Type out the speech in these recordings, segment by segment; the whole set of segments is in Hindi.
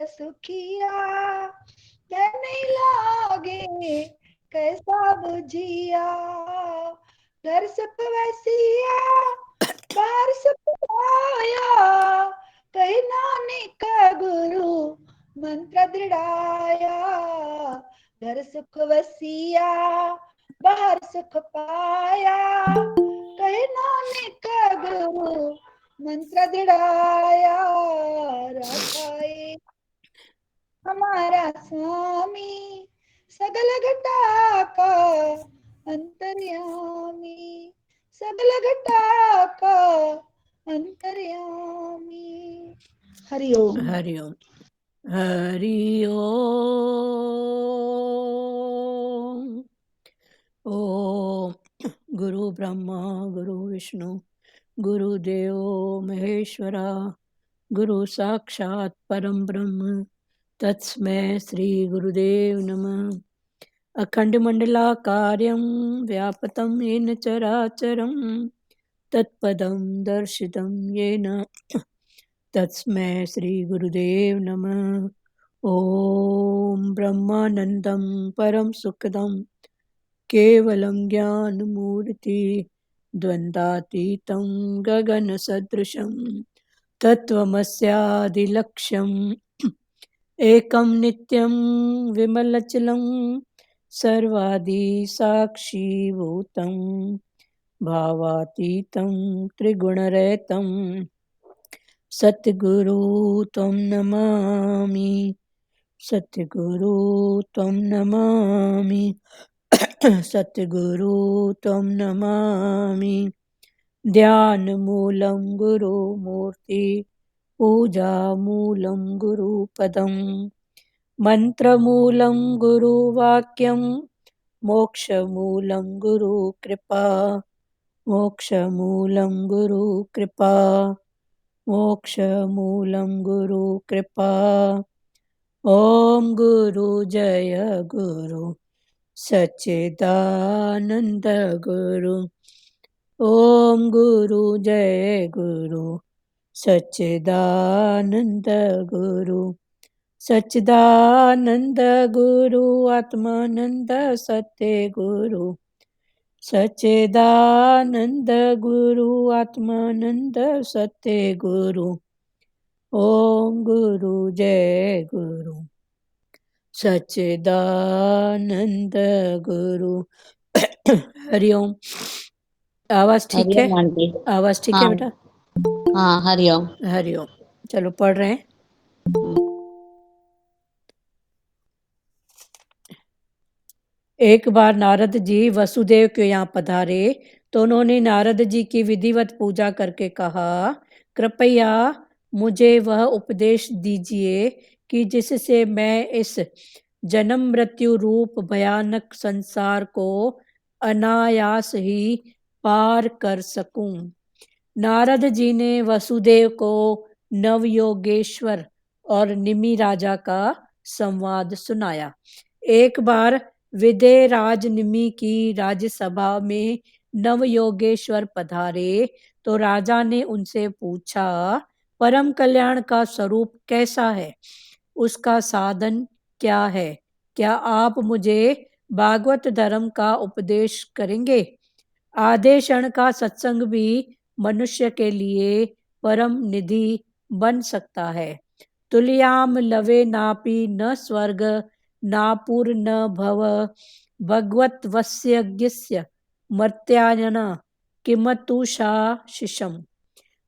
सुखिया, घर नहीं लागे कैसा बुझिया, घर सुख वसिया बाहर सुख आया, कही नानक गुरु मंत्र दृढ़ाया, घर सुख वसिया बाहर सुख पाया, कहे नानक गुरु मंत्र दृढ़ाया, राखाए हमारा स्वामी सगल घटा का अंतर्यामी, सगल घटा का अंतर्यामी। हरिओम। हरिओम। हरिओम। ओम गुरु ब्रह्मा गुरु विष्णु गुरुदेव महेश्वरा, गुरु साक्षात् परम ब्रह्म तस्मै श्री गुरुदेव नमः। अखंड मंडलाकारं व्यापतं येन चराचरं तत्पदं दर्शितं येन तस्मै श्री गुरुदेव नमः। ओम ब्रह्मानंदं परम सुखदं केवलं ज्ञानमूर्ति द्वंद्वातीतं गगनसदृशं तत्त्वमस्यादिलक्ष्यम् एकं नित्यं विमलचलं सर्वादिसाक्षिभूतं भावातीतं त्रिगुणरहितं सद्गुरु त्वं नमामि, सद्गुरु त्वं नमामि, सद्गुरु त्वं नमामि। ध्यानमूलं गुरुमूर्ति पूजामूलं गुरुपदं मन्त्रमूलं गुरुवाक्यं मोक्षमूलं गुरुकृपा, मोक्षमूलं गुरुकृपा, मोक्षमूलं गुरुकृपा। ॐ गुरु जय गुरु सच्चिदानंद गुरु, ओम गुरु जय गुरु सच्चिदानंद गुरु, सच्चिदानंद गुरु आत्मानंद सत्य गुरु, सच्चिदानंद गुरु आत्मानंद सत्य गुरु। ओम गुरु जय गुरु सच्चिदानंद गुरु। हरिओम। आवाज ठीक है? हरिओम आंटी। आवाज ठीक है बेटा? हाँ हरिओम। हरिओम। चलो पढ़ रहे हैं। एक बार नारद जी वसुदेव के यहाँ पधारे तो उन्होंने नारद जी की विधिवत पूजा करके कहा, कृपया मुझे वह उपदेश दीजिए कि जिससे मैं इस जन्म मृत्यु रूप भयानक संसार को अनायास ही पार कर सकूं। नारद जी ने वसुदेव को नवयोगेश्वर और निमि राजा का संवाद सुनाया। एक बार विदेहराज निमि की राज्यसभा में नवयोगेश्वर पधारे तो राजा ने उनसे पूछा, परम कल्याण का स्वरूप कैसा है, उसका साधन क्या है? क्या आप मुझे भागवत धर्म का उपदेश करेंगे? आधे क्षण का सत्संग भी मनुष्य के लिए परम निधि बन सकता है। तुल्याम लवे नापि न स्वर्ग नापुर न भव भगवत वस्यज्ञस्य मर्त्यायन किमतुषा शिशम।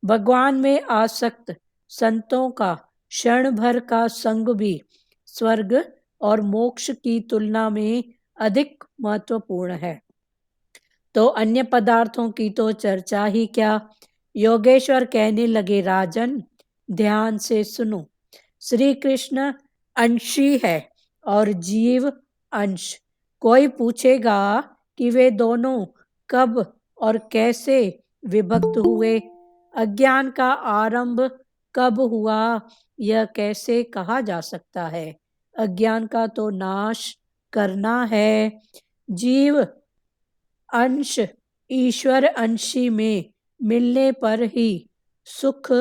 भगवान में आसक्त संतों का क्षण भर का संग भी स्वर्ग और मोक्ष की तुलना में अधिक महत्वपूर्ण है, तो अन्य पदार्थों की तो चर्चा ही क्या। योगेश्वर कहने लगे, राजन ध्यान से सुनो। श्री कृष्ण अंशी है और जीव अंश। कोई पूछेगा कि वे दोनों कब और कैसे विभक्त हुए, अज्ञान का आरंभ कब हुआ, यह कैसे कहा जा सकता है? अज्ञान का तो नाश करना है। जीव अंश ईश्वर अंशी में मिलने पर ही सुख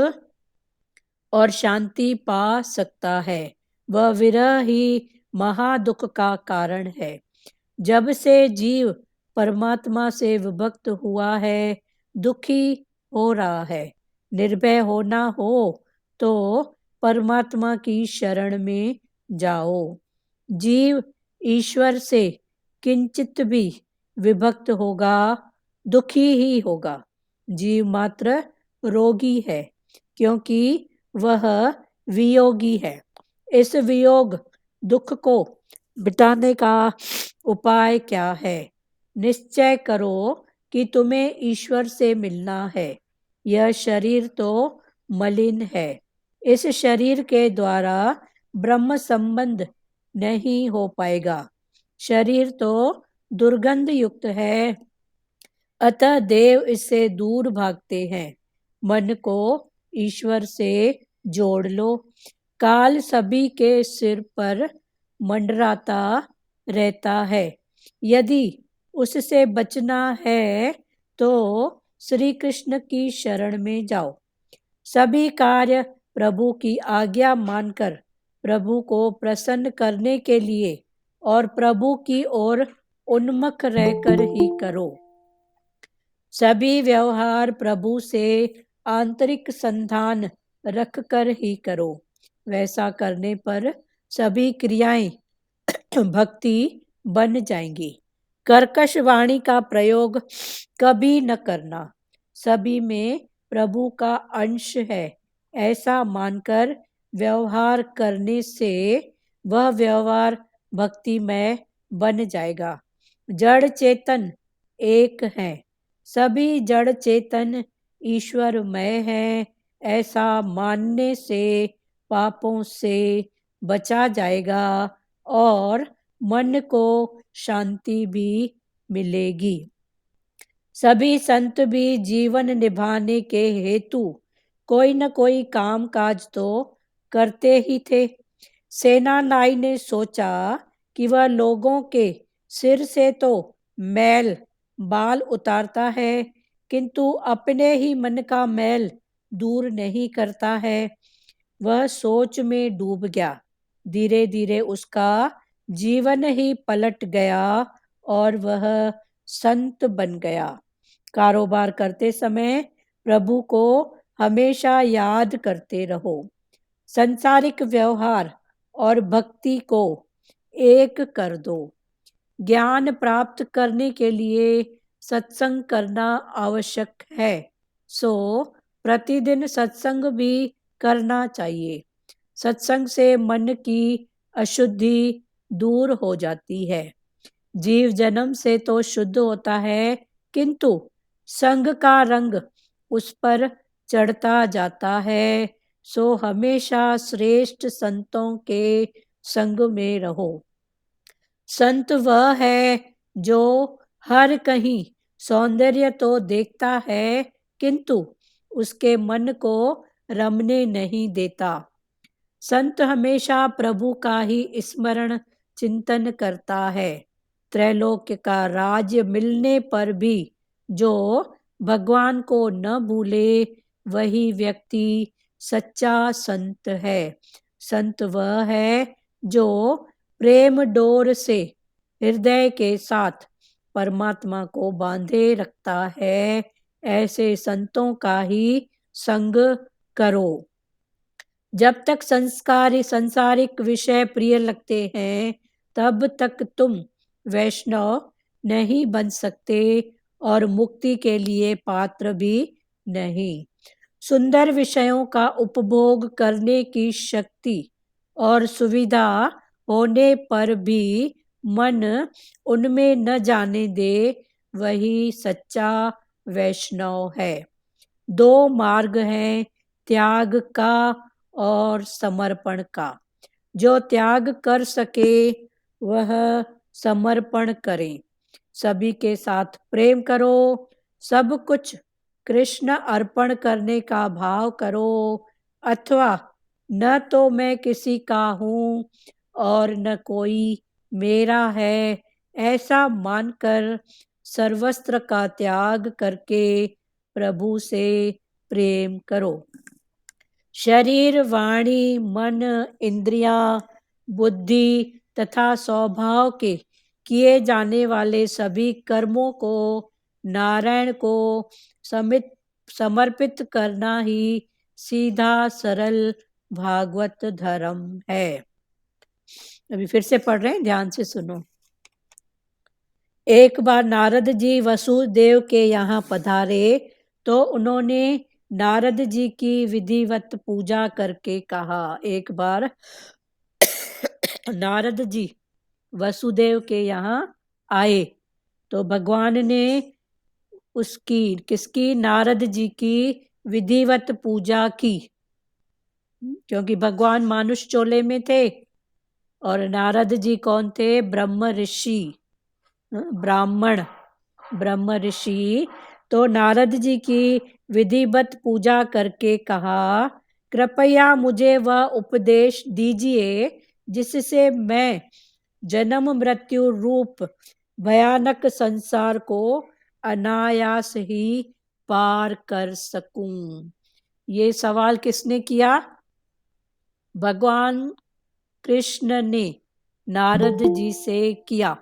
और शांति पा सकता है। वह विरह ही महादुख का कारण है। जब से जीव परमात्मा से विभक्त हुआ है, दुखी हो रहा है। निर्भय होना हो तो परमात्मा की शरण में जाओ। जीव ईश्वर से किंचित भी विभक्त होगा, दुखी ही होगा। जीव मात्र रोगी है, क्योंकि वह वियोगी है। इस वियोग दुख को मिटाने का उपाय क्या है? निश्चय करो कि तुम्हें ईश्वर से मिलना है। यह शरीर तो मलिन है। इस शरीर के द्वारा ब्रह्म संबंध नहीं हो पाएगा। शरीर तो दुर्गंध युक्त है, अतः देव इससे दूर भागते हैं। मन को ईश्वर से जोड़ लो। काल सभी के सिर पर मंडराता रहता है। यदि उससे बचना है तो श्री कृष्ण की शरण में जाओ। सभी कार्य प्रभु की आज्ञा मानकर प्रभु को प्रसन्न करने के लिए और प्रभु की ओर उन्मुख रहकर ही करो। सभी व्यवहार प्रभु से आंतरिक संधान रखकर ही करो। वैसा करने पर सभी क्रियाएं भक्ति बन जाएंगी। कर्कश वाणी का प्रयोग कभी न करना। सभी में प्रभु का अंश है, ऐसा मानकर व्यवहार करने से वह व्यवहार भक्तिमय बन जाएगा। जड़ चेतन एक है, सभी जड़ चेतन ईश्वरमय है, ऐसा मानने से पापों से बचा जाएगा और मन को शांति भी मिलेगी। सभी संत भी जीवन निभाने के हेतु कोई न कोई काम काज तो करते ही थे। सेनानाई ने सोचा कि वह लोगों के सिर से तो मैल बाल उतारता है, किंतु अपने ही मन का मैल दूर नहीं करता है। वह सोच में डूब गया। धीरे धीरे उसका जीवन ही पलट गया और वह संत बन गया। कारोबार करते समय प्रभु को हमेशा याद करते रहो। संसारिक व्यवहार और भक्ति को एक कर दो। ज्ञान प्राप्त करने के लिए सत्संग करना आवश्यक है, सो प्रतिदिन सत्संग भी करना चाहिए। सत्संग से मन की अशुद्धि दूर हो जाती है। जीव जन्म से तो शुद्ध होता है, किंतु संग का रंग उस पर चढ़ता जाता है। सो हमेशा श्रेष्ठ संतों के संग में रहो। संत वह है जो हर कहीं सौंदर्य तो देखता है, किंतु उसके मन को रमने नहीं देता। संत हमेशा प्रभु का ही स्मरण चिंतन करता है। त्रैलोक्य का राज्य मिलने पर भी जो भगवान को न भूले, वही व्यक्ति सच्चा संत है। संत वह है जो प्रेम डोर से हृदय के साथ परमात्मा को बांधे रखता है। ऐसे संतों का ही संग करो। जब तक संसारिक विषय प्रिय लगते हैं, तब तक तुम वैष्णव नहीं बन सकते और मुक्ति के लिए पात्र भी नहीं। सुंदर विषयों का उपभोग करने की शक्ति और सुविधा होने पर भी मन उनमें न जाने दे, वही सच्चा वैष्णव है। दो मार्ग हैं, त्याग का और समर्पण का। जो त्याग कर सके वह समर्पण करे। सभी के साथ प्रेम करो। सब कुछ कृष्ण अर्पण करने का भाव करो, अथवा न तो मैं किसी का हूँ और न कोई मेरा है, ऐसा मानकर सर्वस्त्र का त्याग करके प्रभु से प्रेम करो। शरीर, वाणी, मन, इंद्रियां बुद्धि तथा स्वभाव के किए जाने वाले सभी कर्मों को नारायण को समर्पित करना ही सीधा सरल भागवत धर्म है। अभी फिर से पढ़ रहे हैं, ध्यान से सुनो। एक बार नारद जी वसुदेव के यहाँ पधारे तो उन्होंने नारद जी की विधिवत पूजा करके कहा। एक बार नारद जी वसुदेव के यहाँ आए तो भगवान ने किसकी, नारद जी की विधिवत पूजा की, क्योंकि भगवान मानुष चोले में थे और नारद जी कौन थे, ब्रह्म ऋषि, ब्रह्म ऋषि। तो नारद जी की विधिवत पूजा करके कहा, कृपया मुझे वह उपदेश दीजिए जिससे मैं जन्म मृत्यु रूप भयानक संसार को अनायास ही पार कर सकूं। ये सवाल किसने किया, भगवान कृष्ण ने नारद जी से किया।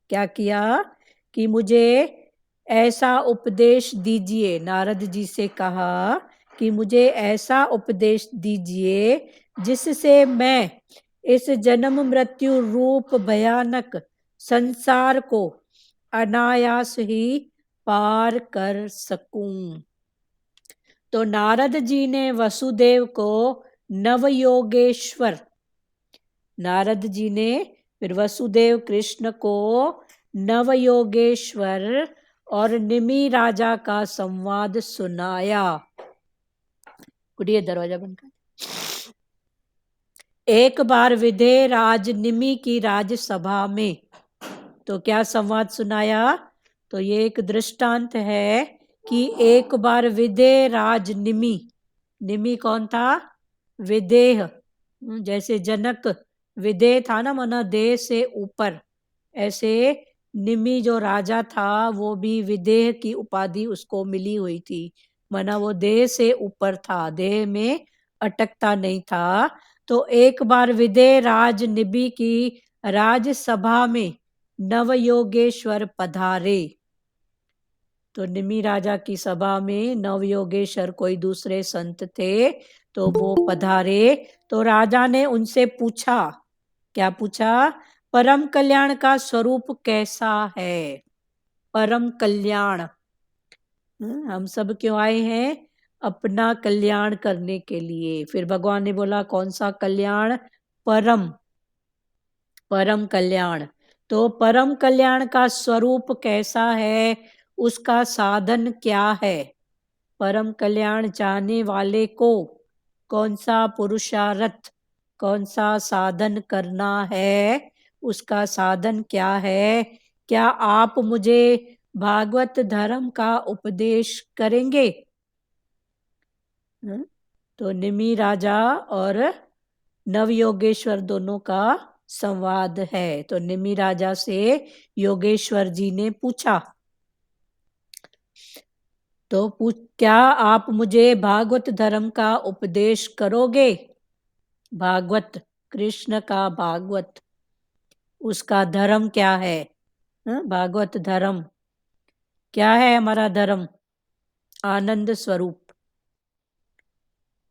क्या किया कि मुझे ऐसा उपदेश दीजिए, नारद जी से कहा कि मुझे ऐसा उपदेश दीजिए जिससे मैं इस जन्म मृत्यु रूप भयानक संसार को अनायास ही पार कर सकूं। तो नारद जी ने वसुदेव को नवयोगेश्वर, नारद जी ने फिर वसुदेव कृष्ण को नवयोगेश्वर और निमि राजा का संवाद सुनाया। कुड़िए दरवाजा बंद कर। एक बार विदेह राज निमि की राजसभा में, तो क्या संवाद सुनाया, तो ये एक दृष्टांत है कि एक बार विदेह राज निमि कौन था, विदेह, जैसे जनक विदेह था ना, माना देह से ऊपर, ऐसे निमि जो राजा था वो भी विदेह की उपाधि उसको मिली हुई थी, माना वो देह से ऊपर था, देह में अटकता नहीं था। तो एक बार विदेह राज निमि की राजसभा में नवयोगेश्वर पधारे। तो निमि राजा की सभा में नवयोगेश्वर कोई दूसरे संत थे, तो वो पधारे। तो राजा ने उनसे पूछा, क्या पूछा, परम कल्याण का स्वरूप कैसा है, परम कल्याण, हम सब क्यों आए हैं, अपना कल्याण करने के लिए। फिर भगवान ने बोला कौन सा कल्याण, परम कल्याण। तो परम कल्याण का स्वरूप कैसा है, उसका साधन क्या है, परम कल्याण चाहने वाले को कौन सा पुरुषार्थ, कौन सा साधन करना है, उसका साधन क्या है, क्या आप मुझे भागवत धर्म का उपदेश करेंगे। तो निमि राजा और नवयोगेश्वर दोनों का संवाद है। तो निमि राजा से योगेश्वर जी ने पूछा, तो क्या आप मुझे भागवत धर्म का उपदेश करोगे, भागवत, कृष्ण का भागवत, उसका धर्म क्या है, भागवत धर्म क्या है, हमारा धर्म आनंद स्वरूप।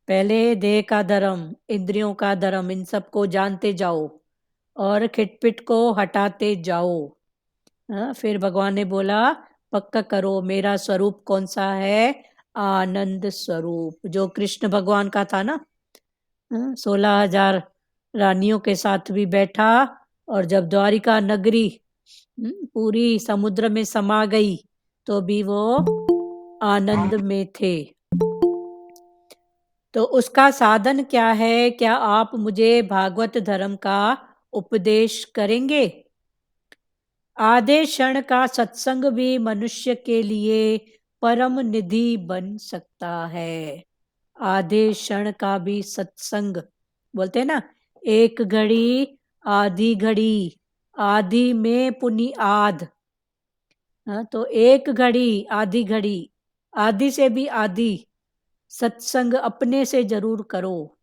पहले देह का धर्म, इंद्रियों का धर्म, इन सबको जानते जाओ और खिटपिट को हटाते जाओ। फिर भगवान ने बोला पक्का करो, मेरा स्वरूप कौन सा है, आनंद स्वरूप, जो कृष्ण भगवान का था ना, 16,000 रानियों के साथ भी बैठा, और जब द्वारिका नगरी पूरी समुद्र में समा गई तो भी वो आनंद में थे। तो उसका साधन क्या है, क्या आप मुझे भागवत धर्म का उपदेश करेंगे। आधे क्षण का सत्संग भी मनुष्य के लिए परम निधि बन सकता है। आधे क्षण का भी सत्संग, बोलते हैं ना, एक घड़ी आधी घड़ी, आधी में पुनि आध, तो एक घड़ी आधी से भी आधी सत्संग अपने से जरूर करो।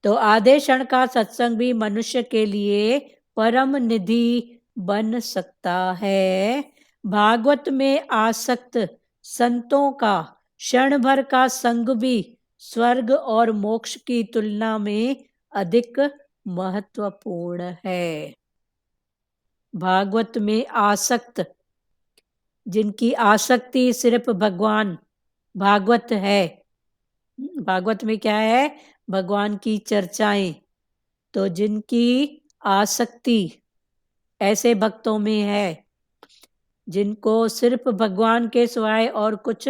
तो आधे क्षण का सत्संग भी मनुष्य के लिए परम निधि बन सकता है। भागवत में आसक्त संतों का क्षण भर का संग भी स्वर्ग और मोक्ष की तुलना में अधिक महत्वपूर्ण है। भागवत में आसक्त, जिनकी आसक्ति सिर्फ भगवान, भागवत है, भागवत में क्या है, भगवान की चर्चाएं, तो जिनकी आसक्ति ऐसे भक्तों में है जिनको सिर्फ भगवान के सिवाय और कुछ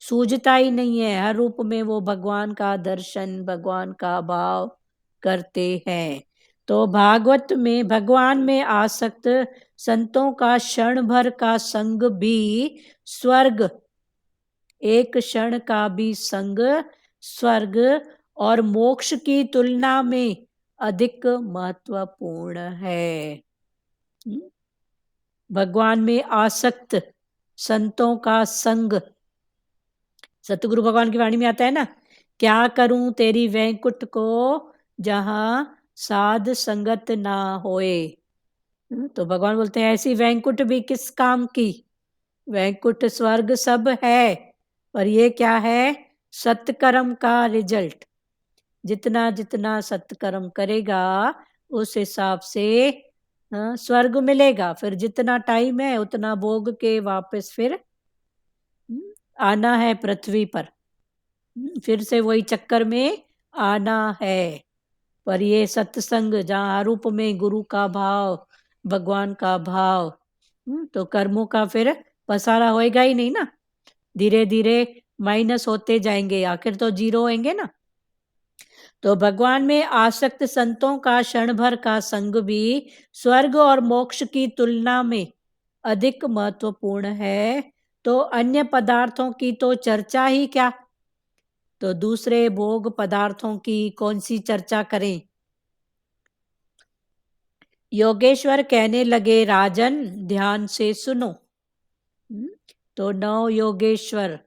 सूझता ही नहीं है, हर रूप में वो भगवान का दर्शन, भगवान का भाव करते हैं। तो भागवत में भगवान में आसक्त संतों का क्षण भर का संग भी स्वर्ग, एक क्षण का भी संग स्वर्ग और मोक्ष की तुलना में अधिक महत्वपूर्ण है। भगवान में आसक्त संतों का संग, सतगुरु भगवान की वाणी में आता है ना, क्या करूं तेरी वैकुंठ को जहां साध संगत ना होए। तो भगवान बोलते हैं ऐसी वैकुंठ भी किस काम की, वैकुंठ स्वर्ग सब है, पर ये क्या है, सत्कर्म का रिजल्ट। जितना जितना सत्कर्म करेगा उस हिसाब से स्वर्ग मिलेगा। फिर जितना टाइम है उतना भोग के वापस फिर आना है पृथ्वी पर, फिर से वही चक्कर में आना है। पर ये सत्संग जहाँ रूप में गुरु का भाव, भगवान का भाव, तो कर्मों का फिर पसारा होएगा ही नहीं ना, धीरे धीरे माइनस होते जाएंगे, आखिर तो जीरो होंगे ना। तो भगवान में आसक्त संतों का क्षण भर का संग भी स्वर्ग और मोक्ष की तुलना में अधिक महत्वपूर्ण है। तो अन्य पदार्थों की तो चर्चा ही क्या, तो दूसरे भोग पदार्थों की कौन सी चर्चा करें। योगेश्वर कहने लगे राजन ध्यान से सुनो। तो नव योगेश्वर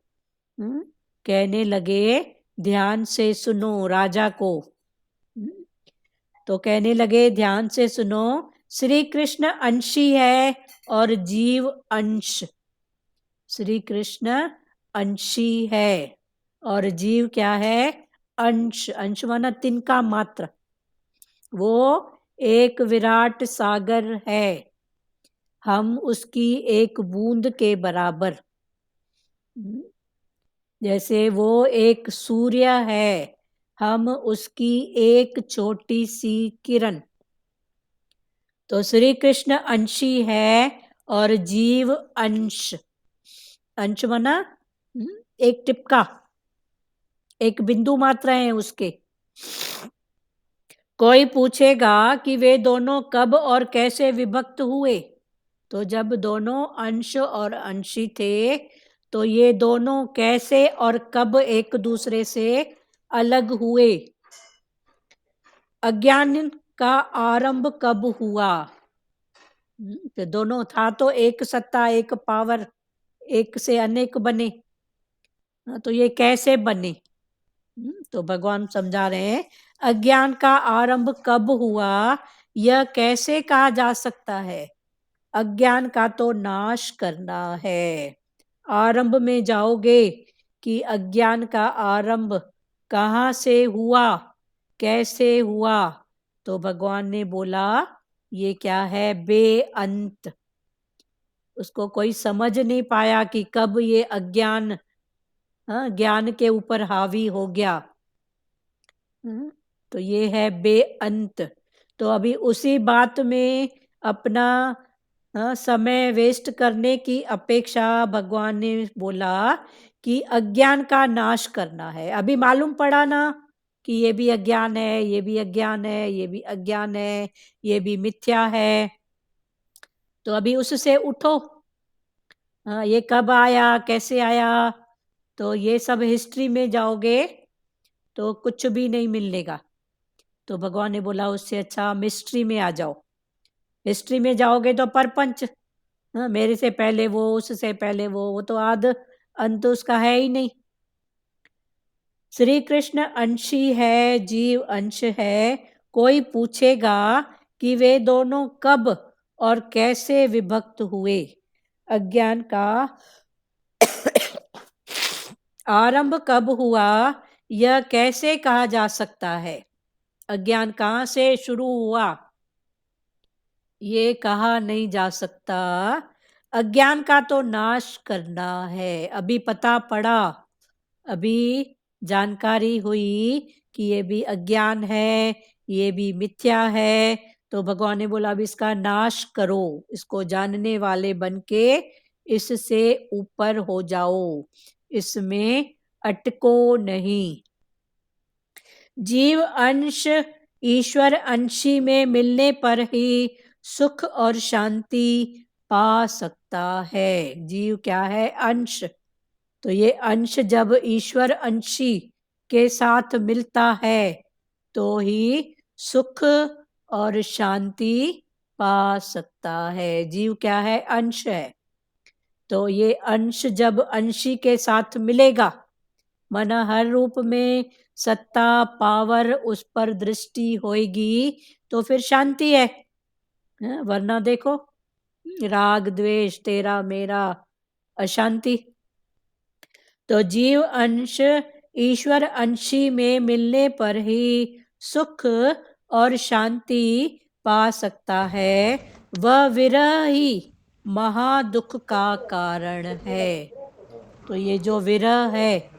कहने लगे ध्यान से सुनो राजा को। तो कहने लगे ध्यान से सुनो, श्री कृष्ण अंशी है और जीव अंश। श्री कृष्ण अंशी है और जीव क्या है, अंश। अंश माना तिनका मात्र, वो एक विराट सागर है, हम उसकी एक बूंद के बराबर। जैसे वो एक सूर्य है, हम उसकी एक छोटी सी किरण। तो श्री कृष्ण अंशी है और जीव अंश। अंश माना एक टिपका, एक बिंदु मात्र है उसके। कोई पूछेगा कि वे दोनों कब और कैसे विभक्त हुए, तो जब दोनों अंश और अंशी थे तो ये दोनों कैसे और कब एक दूसरे से अलग हुए, अज्ञान का आरंभ कब हुआ। तो दोनों था तो एक सत्ता, एक पावर, एक से अनेक बने, तो ये कैसे बने। तो भगवान समझा रहे हैं अज्ञान का आरंभ कब हुआ यह कैसे कहा जा सकता है, अज्ञान का तो नाश करना है। आरंभ में जाओगे कि अज्ञान का आरंभ कहाँ से हुआ, कैसे हुआ, तो भगवान ने बोला ये क्या है, बेअंत। उसको कोई समझ नहीं पाया कि कब ये अज्ञान ज्ञान के ऊपर हावी हो गया। तो ये है बेअंत। तो अभी उसी बात में अपना समय वेस्ट करने की अपेक्षा भगवान ने बोला कि अज्ञान का नाश करना है। अभी मालूम पड़ा ना कि ये भी अज्ञान है, ये भी अज्ञान है, ये भी अज्ञान है, ये भी मिथ्या है। तो अभी उससे उठो। ये कब आया, कैसे आया, तो ये सब हिस्ट्री में जाओगे तो कुछ भी नहीं मिलेगा। तो भगवान ने बोला उससे अच्छा मिस्ट्री में आ जाओ। हिस्ट्री में जाओगे तो परपंच, मेरे से पहले वो, उससे पहले वो तो आद अंत उसका है ही नहीं। श्री कृष्ण अंशी है, जीव अंश है। कोई पूछेगा कि वे दोनों कब और कैसे विभक्त हुए? अज्ञान का आरंभ कब हुआ, यह कैसे कहा जा सकता है? अज्ञान कहाँ से शुरू हुआ, ये कहा नहीं जा सकता। अज्ञान का तो नाश करना है। अभी पता पड़ा, अभी जानकारी हुई कि ये भी अज्ञान है, ये भी मिथ्या है, तो भगवान ने बोला अब इसका नाश करो, इसको जानने वाले बन के इससे ऊपर हो जाओ, इसमें अटको नहीं। जीव अंश ईश्वर अंशी में मिलने पर ही सुख और शांति पा सकता है। जीव क्या है? अंश। तो ये अंश जब ईश्वर अंशी के साथ मिलता है तो ही सुख और शांति पा सकता है। जीव क्या है? अंश है। तो ये अंश जब अंशी के साथ मिलेगा, माना हर रूप में सत्ता पावर उस पर दृष्टि होएगी तो फिर शांति है। वरना देखो राग द्वेष तेरा मेरा, अशांति। तो जीव अंश ईश्वर अंशी में मिलने पर ही सुख और शांति पा सकता है। वह विरह ही महादुख का कारण है। तो ये जो विरह है,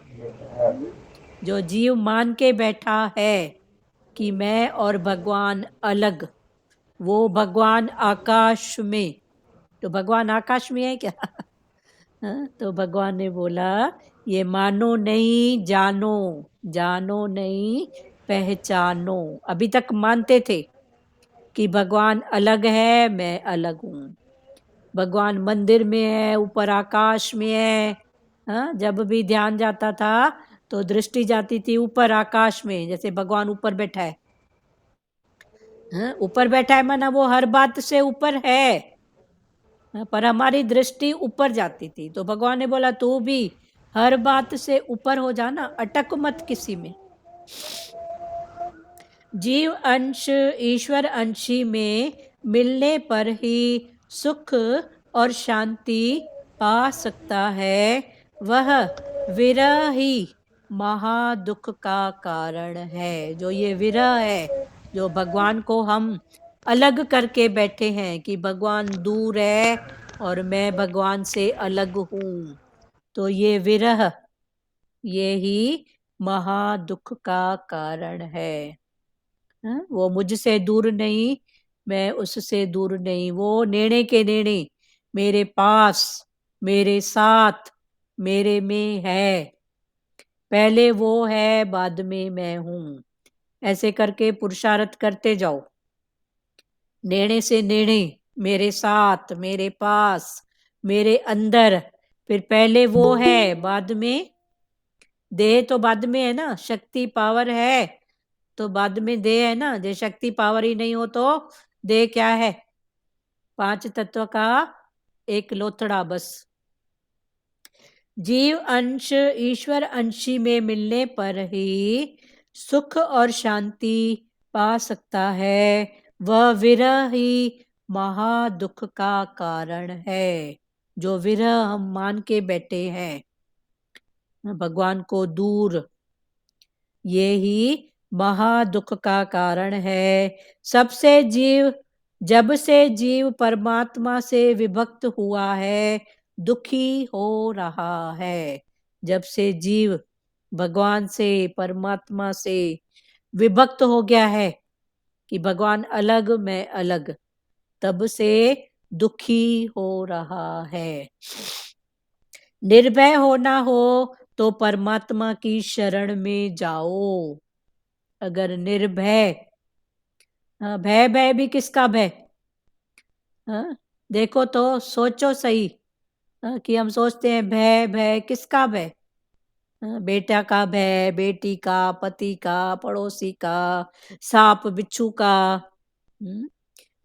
जो जीव मान के बैठा है कि मैं और भगवान अलग, वो भगवान आकाश में, तो भगवान आकाश में है क्या? तो भगवान ने बोला ये मानो नहीं जानो, जानो नहीं पहचानो। अभी तक मानते थे कि भगवान अलग है, मैं अलग हूँ। भगवान मंदिर में है, ऊपर आकाश में है। जब भी ध्यान जाता था तो दृष्टि जाती थी ऊपर आकाश में, जैसे भगवान ऊपर बैठा है। ऊपर बैठा है माना वो हर बात से ऊपर है, पर हमारी दृष्टि ऊपर जाती थी। तो भगवान ने बोला तू भी हर बात से ऊपर हो जाना, अटक मत किसी में। जीव अंश ईश्वर अंशी में मिलने पर ही सुख और शांति पा सकता है। वह विरह ही महादुख का कारण है। जो ये विरह है, जो भगवान को हम अलग करके बैठे हैं कि भगवान दूर है और मैं भगवान से अलग हूँ, तो ये विरह, ये ही महादुख का कारण है। वो मुझसे दूर नहीं, मैं उससे दूर नहीं। वो नेणे के नेणे मेरे पास, मेरे साथ, मेरे में है। पहले वो है, बाद में मैं हूँ। ऐसे करके पुरुषार्थ करते जाओ। नेणे से नेणे, मेरे साथ, मेरे पास, मेरे अंदर। फिर पहले वो है, बाद में देह तो बाद में है ना, शक्ति पावर है तो बाद में देह है ना। जे शक्ति पावर ही नहीं हो तो देह क्या है? 5 तत्व का एक लोथड़ा बस। जीव अंश ईश्वर अंशी में मिलने पर ही सुख और शांति पा सकता है। वह विरह ही महादुख का कारण है। जो विरह हम मान के बैठे हैं भगवान को दूर, ये ही महादुख का कारण है। सबसे जीव, जब से जीव परमात्मा से विभक्त हुआ है, दुखी हो रहा है। जब से जीव भगवान से, परमात्मा से विभक्त हो गया है कि भगवान अलग मैं अलग, तब से दुखी हो रहा है। निर्भय होना हो तो परमात्मा की शरण में जाओ। अगर निर्भय, भय, भय भी किसका भय? देखो तो सोचो सही, कि हम सोचते हैं भय, भय किसका भय? बेटा का भय, बेटी का, पति का, पड़ोसी का, सांप बिच्छू का।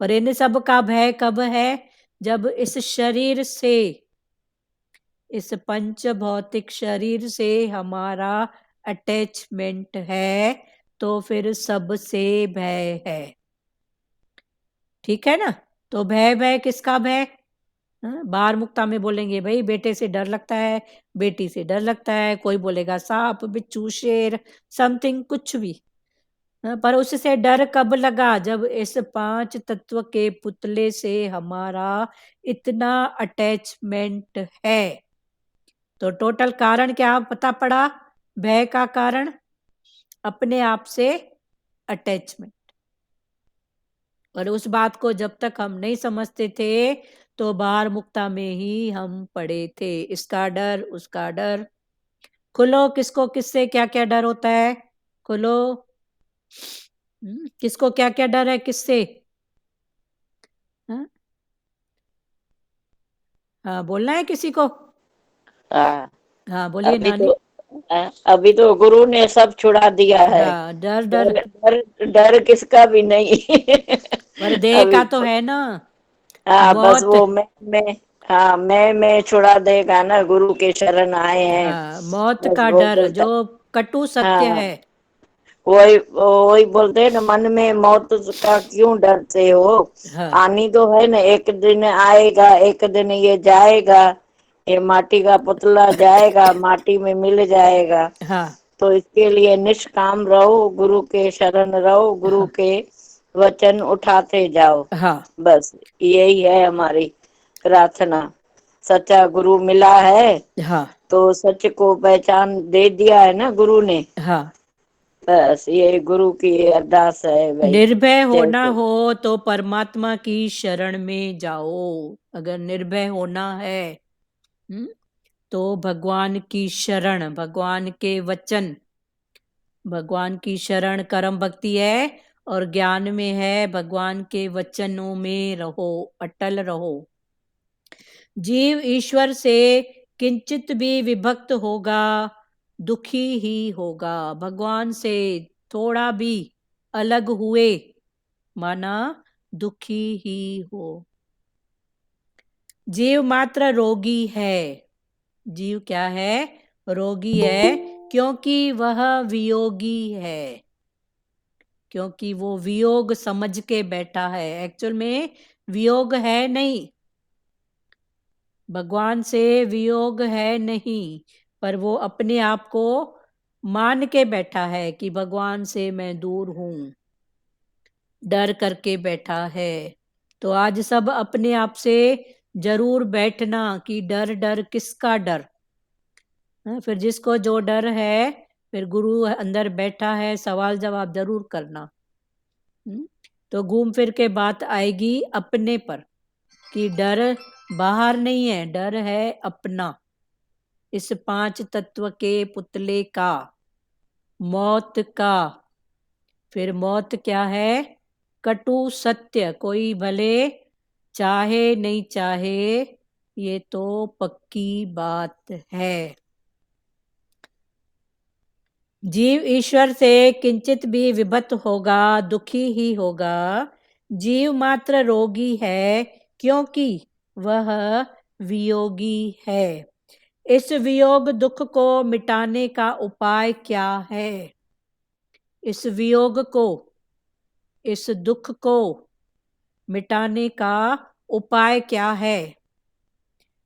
पर इन सब का भय कब है? जब इस शरीर से, इस पंच भौतिक शरीर से हमारा अटैचमेंट है तो फिर सबसे भय है। ठीक है ना? तो भय भय किसका भय? बाहर मुक्ता में बोलेंगे भाई बेटे से डर लगता है, बेटी से डर लगता है, कोई बोलेगा सांप बिच्छू शेर समथिंग कुछ भी। पर उससे डर कब लगा? जब इस 5 तत्व के पुतले से हमारा इतना अटैचमेंट है। तो टोटल कारण क्या पता पड़ा? भय का कारण अपने आप से अटैचमेंट। और उस बात को जब तक हम नहीं समझते थे तो बाहर मुक्ता में ही हम पड़े थे। इसका डर, उसका डर। खुलो, किसको किससे क्या क्या डर होता है? खुलो। किसको क्या क्या डर है किससे? हाँ? हाँ, बोलना है किसी को? हाँ, हाँ बोलिए अभी नानी। तो अभी तो गुरु ने सब छुड़ा दिया है। हाँ, डर डर। डर डर डर किसका भी नहीं। पर देह अभी का तो है ना। हाँ, बस मौत। वो मैं हाँ मैं छुड़ा देगा ना, गुरु के शरण आए हैं। हाँ, मौत बस का वो डर बोलता, जो कटु सत्य हाँ है। वही वही बोलते हैं ना, मन में मौत का क्यों डरते हो? हाँ आनी तो है ना, एक दिन आएगा, एक दिन ये जाएगा, ये माटी का पुतला जाएगा, माटी में मिल जाएगा। हाँ तो इसके लिए निष्काम रहो, गुरु के शरण रहो, गुरु हाँ के वचन उठाते जाओ। हाँ बस यही है हमारी प्रार्थना। सच्चा गुरु मिला है हाँ तो सच को पहचान दे दिया है ना गुरु ने। हाँ। बस ये गुरु की अरदास है भाई। निर्भय होना जैसे हो तो परमात्मा की शरण में जाओ। अगर निर्भय होना है तो भगवान की शरण, भगवान के वचन, भगवान की शरण कर्म भक्ति है और ज्ञान में है। भगवान के वचनों में रहो, अटल रहो। जीव ईश्वर से किंचित भी विभक्त होगा, दुखी ही होगा। भगवान से थोड़ा भी अलग हुए माना दुखी ही हो। जीव मात्र रोगी है। जीव क्या है? रोगी है, क्योंकि वह वियोगी है। क्योंकि वो वियोग समझ के बैठा है। एक्चुअल में वियोग है नहीं, भगवान से वियोग है नहीं, पर वो अपने आप को मान के बैठा है कि भगवान से मैं दूर हूं, डर करके बैठा है। तो आज सब अपने आप से जरूर बैठना कि डर डर किसका डर। फिर जिसको जो डर है, फिर गुरु अंदर बैठा है, सवाल जवाब जरूर करना। तो घूम फिर के बात आएगी अपने पर कि डर बाहर नहीं है, डर है अपना, इस 5 तत्व के पुतले का, मौत का। फिर मौत क्या है? कटु सत्य। कोई भले चाहे नहीं चाहे, ये तो पक्की बात है। जीव ईश्वर से किंचित भी विभक्त होगा, दुखी ही होगा। जीव मात्र रोगी है, क्योंकि वह वियोगी है। इस वियोग दुख को मिटाने का उपाय क्या है? इस वियोग को, इस दुख को मिटाने का उपाय क्या है?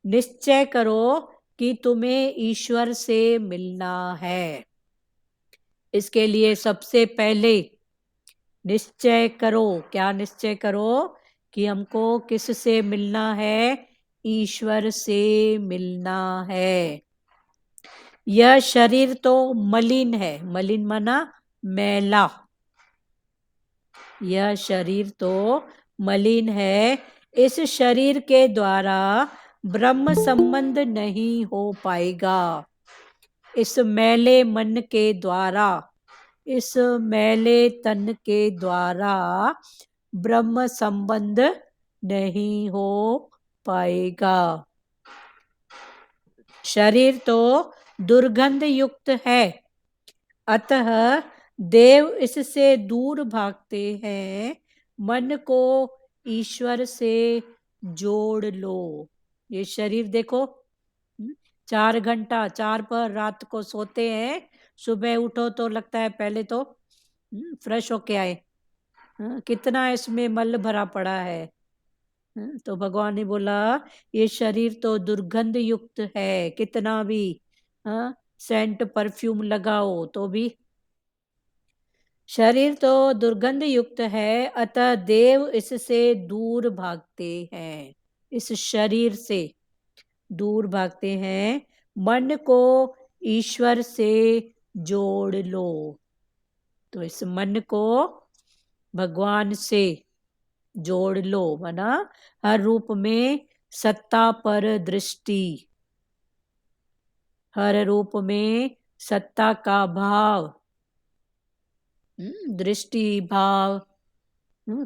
निश्चय करो कि तुम्हें ईश्वर से मिलना है। इसके लिए सबसे पहले निश्चय करो। क्या निश्चय करो? कि हमको किस से मिलना है? ईश्वर से मिलना है। यह शरीर तो मलिन है, मलिन माना मैला। यह शरीर तो मलिन है। इस शरीर के द्वारा ब्रह्म संबंध नहीं हो पाएगा। इस मैले मन के द्वारा, इस मैले तन के द्वारा ब्रह्म संबंध नहीं हो पाएगा। शरीर तो दुर्गंध युक्त है, अतः देव इससे दूर भागते हैं। मन को ईश्वर से जोड़ लो। ये शरीर देखो, 4 घंटा 4 पर रात को सोते हैं सुबह उठो तो लगता है पहले तो फ्रेश होके आए, कितना इसमें मल भरा पड़ा है। तो भगवान ने बोला ये शरीर तो दुर्गंध युक्त है, कितना भी सेंट परफ्यूम लगाओ तो भी शरीर तो दुर्गंध युक्त है, अतः देव इससे दूर भागते हैं, इस शरीर से दूर भागते हैं। मन को ईश्वर से जोड़ लो, तो इस मन को भगवान से जोड़ लो, माना हर रूप में सत्ता पर दृष्टि, हर रूप में सत्ता का भाव, दृष्टि भाव,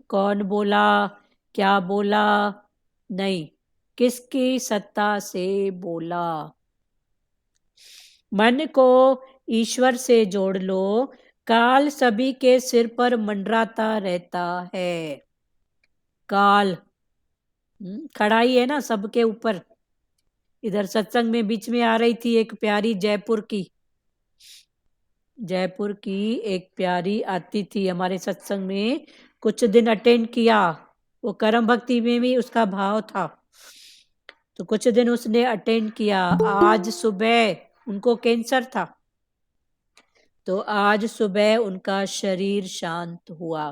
कौन बोला क्या बोला नहीं, किसकी सत्ता से बोला। मन को ईश्वर से जोड़ लो, काल सभी के सिर पर मंडराता रहता है। काल खड़ाई है ना सबके ऊपर। इधर सत्संग में बीच में आ रही थी एक प्यारी जयपुर की एक प्यारी आती थी हमारे सत्संग में, कुछ दिन अटेंड किया, वो कर्म भक्ति में भी उसका भाव था, तो कुछ दिन उसने अटेंड किया। आज सुबह उनको कैंसर था, तो आज सुबह उनका शरीर शांत हुआ,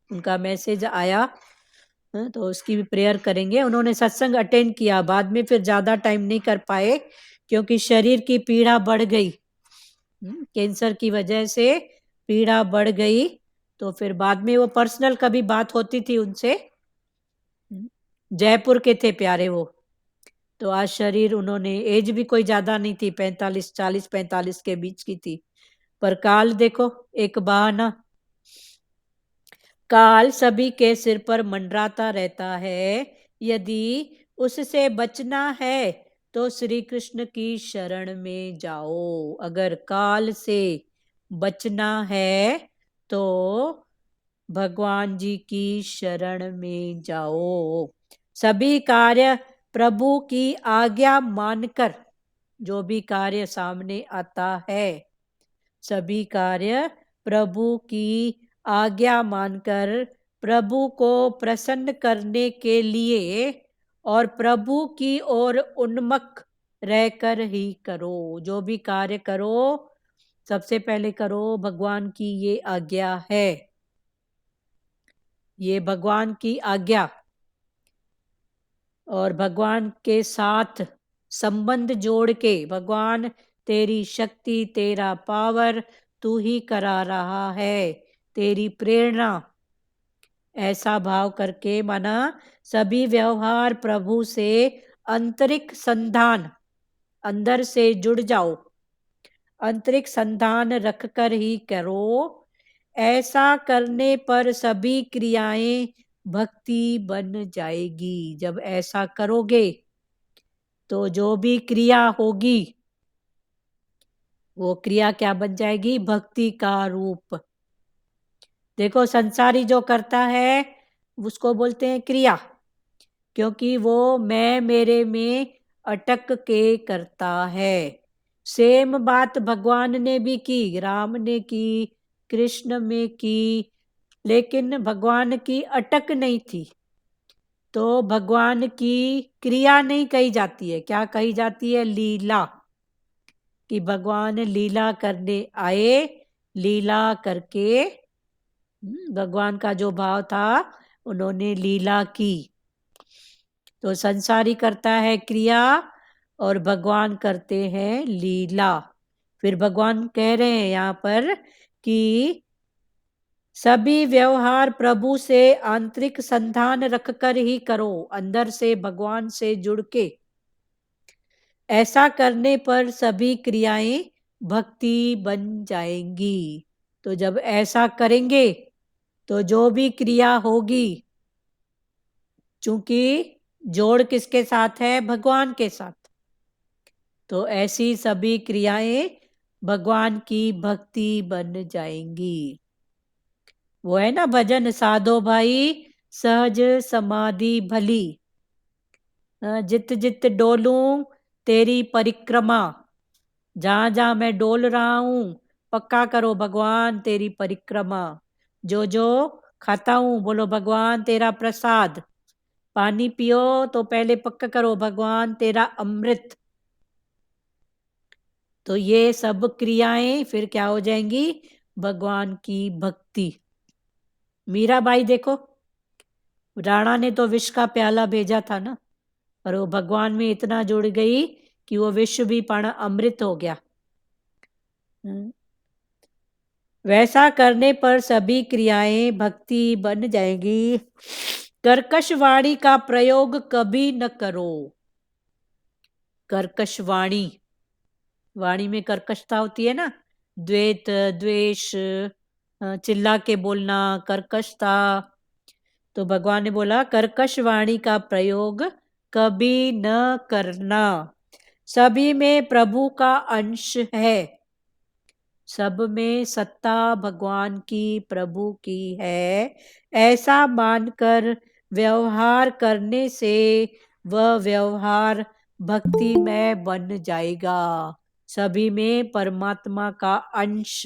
उनका मैसेज आया, तो उसकी भी प्रेयर करेंगे। उन्होंने सत्संग अटेंड किया, बाद में फिर ज्यादा टाइम नहीं कर पाए क्योंकि शरीर की पीड़ा बढ़ गई, कैंसर की वजह से पीड़ा बढ़ गई। तो फिर बाद में वो पर्सनल कभी बात होती थी उनसे, जयपुर के थे प्यारे वो, तो आज शरीर उन्होंने, एज भी कोई ज्यादा नहीं थी, 40-45 के बीच की थी, पर काल देखो एक बहाना, काल सभी के सिर पर मंडराता रहता है। यदि उससे बचना है तो श्री कृष्ण की शरण में जाओ, अगर काल से बचना है तो भगवान जी की शरण में जाओ। सभी कार्य प्रभु की आज्ञा मानकर, जो भी कार्य सामने आता है, सभी कार्य प्रभु की आज्ञा मानकर, प्रभु को प्रसन्न करने के लिए और प्रभु की ओर उन्मुख रहकर ही करो। जो भी कार्य करो सबसे पहले करो भगवान की ये आज्ञा है, ये भगवान की आज्ञा, और भगवान के साथ संबंध जोड़ के, भगवान तेरी शक्ति, तेरा पावर, तू ही करा रहा है, तेरी प्रेरणा, ऐसा भाव करके माना सभी व्यवहार प्रभु से आंतरिक संधान, अंदर से जुड़ जाओ, आंतरिक संधान रखकर ही करो। ऐसा करने पर सभी क्रियाएं भक्ति बन जाएगी। जब ऐसा करोगे तो जो भी क्रिया होगी वो क्रिया क्या बन जाएगी, भक्ति का रूप। देखो संसारी जो करता है उसको बोलते हैं क्रिया, क्योंकि वो मैं मेरे में अटक के करता है। सेम बात भगवान ने भी की, राम ने की, कृष्ण में की, लेकिन भगवान की अटक नहीं थी, तो भगवान की क्रिया नहीं कही जाती है, क्या कही जाती है, लीला, कि भगवान लीला करने आए, लीला करके भगवान का जो भाव था उन्होंने लीला की। तो संसारी करता है क्रिया और भगवान करते हैं लीला। फिर भगवान कह रहे हैं यहाँ पर कि सभी व्यवहार प्रभु से आंतरिक संधान रखकर ही करो, अंदर से भगवान से जुड़ के। ऐसा करने पर सभी क्रियाएं भक्ति बन जाएंगी। तो जब ऐसा करेंगे तो जो भी क्रिया होगी, चूंकि जोड़ किसके साथ है, भगवान के साथ, तो ऐसी सभी क्रियाएं भगवान की भक्ति बन जाएंगी। वो है ना भजन, साधो भाई सहज समाधि भली, जित जित डोलूं तेरी परिक्रमा, जहां जहां मैं डोल रहा हूं पक्का करो भगवान तेरी परिक्रमा। जो जो खाता हूं बोलो भगवान तेरा प्रसाद। पानी पियो तो पहले पक्का करो भगवान तेरा अमृत। तो ये सब क्रियाएं फिर क्या हो जाएंगी? भगवान की भक्ति। मीराबाई देखो, राणा ने तो विष का प्याला भेजा था ना, पर वो भगवान में इतना जुड़ गई कि वो विष भी पण अमृत हो गया। वैसा करने पर सभी क्रियाएं भक्ति बन जाएंगी। कर्कश वाणी का प्रयोग कभी न करो। कर्कश वाणी, वाणी में कर्कशता होती है ना, द्वेत, द्वेष, चिल्ला के बोलना, कर्कशता। तो भगवान ने बोला कर्कश वाणी का प्रयोग कभी न करना। सभी में प्रभु का अंश है, सब में सत्ता भगवान की, प्रभु की है, ऐसा मानकर व्यवहार करने से वह व्यवहार भक्ति में बन जाएगा। सभी में परमात्मा का अंश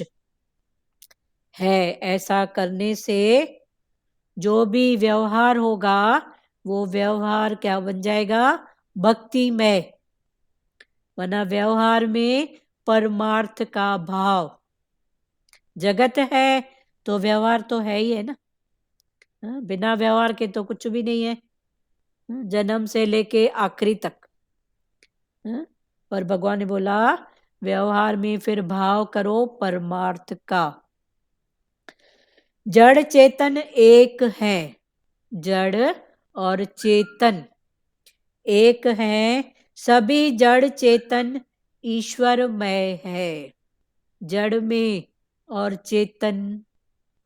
है, ऐसा करने से जो भी व्यवहार होगा वो व्यवहार क्या बन जाएगा? भक्ति में। वरना व्यवहार में परमार्थ का भाव। जगत है तो व्यवहार तो है ही है ना, बिना व्यवहार के तो कुछ भी नहीं है, जन्म से लेके आखिरी तक। पर भगवान ने बोला व्यवहार में फिर भाव करो परमार्थ का। जड़ चेतन एक है, जड़ और चेतन एक है, सभी जड़ चेतन ईश्वरमय है। जड़ में और चेतन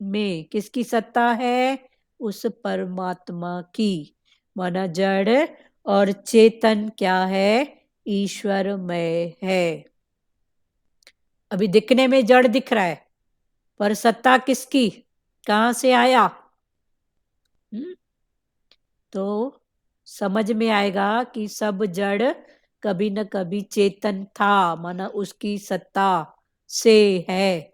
में किसकी सत्ता है? उस परमात्मा की। माना जड़ और चेतन क्या है? ईश्वरमय है। अभी दिखने में जड़ दिख रहा है, पर सत्ता किसकी? कहां से आया? तो समझ में आएगा कि सब जड़ कभी न कभी चेतन था, माना उसकी सत्ता से है।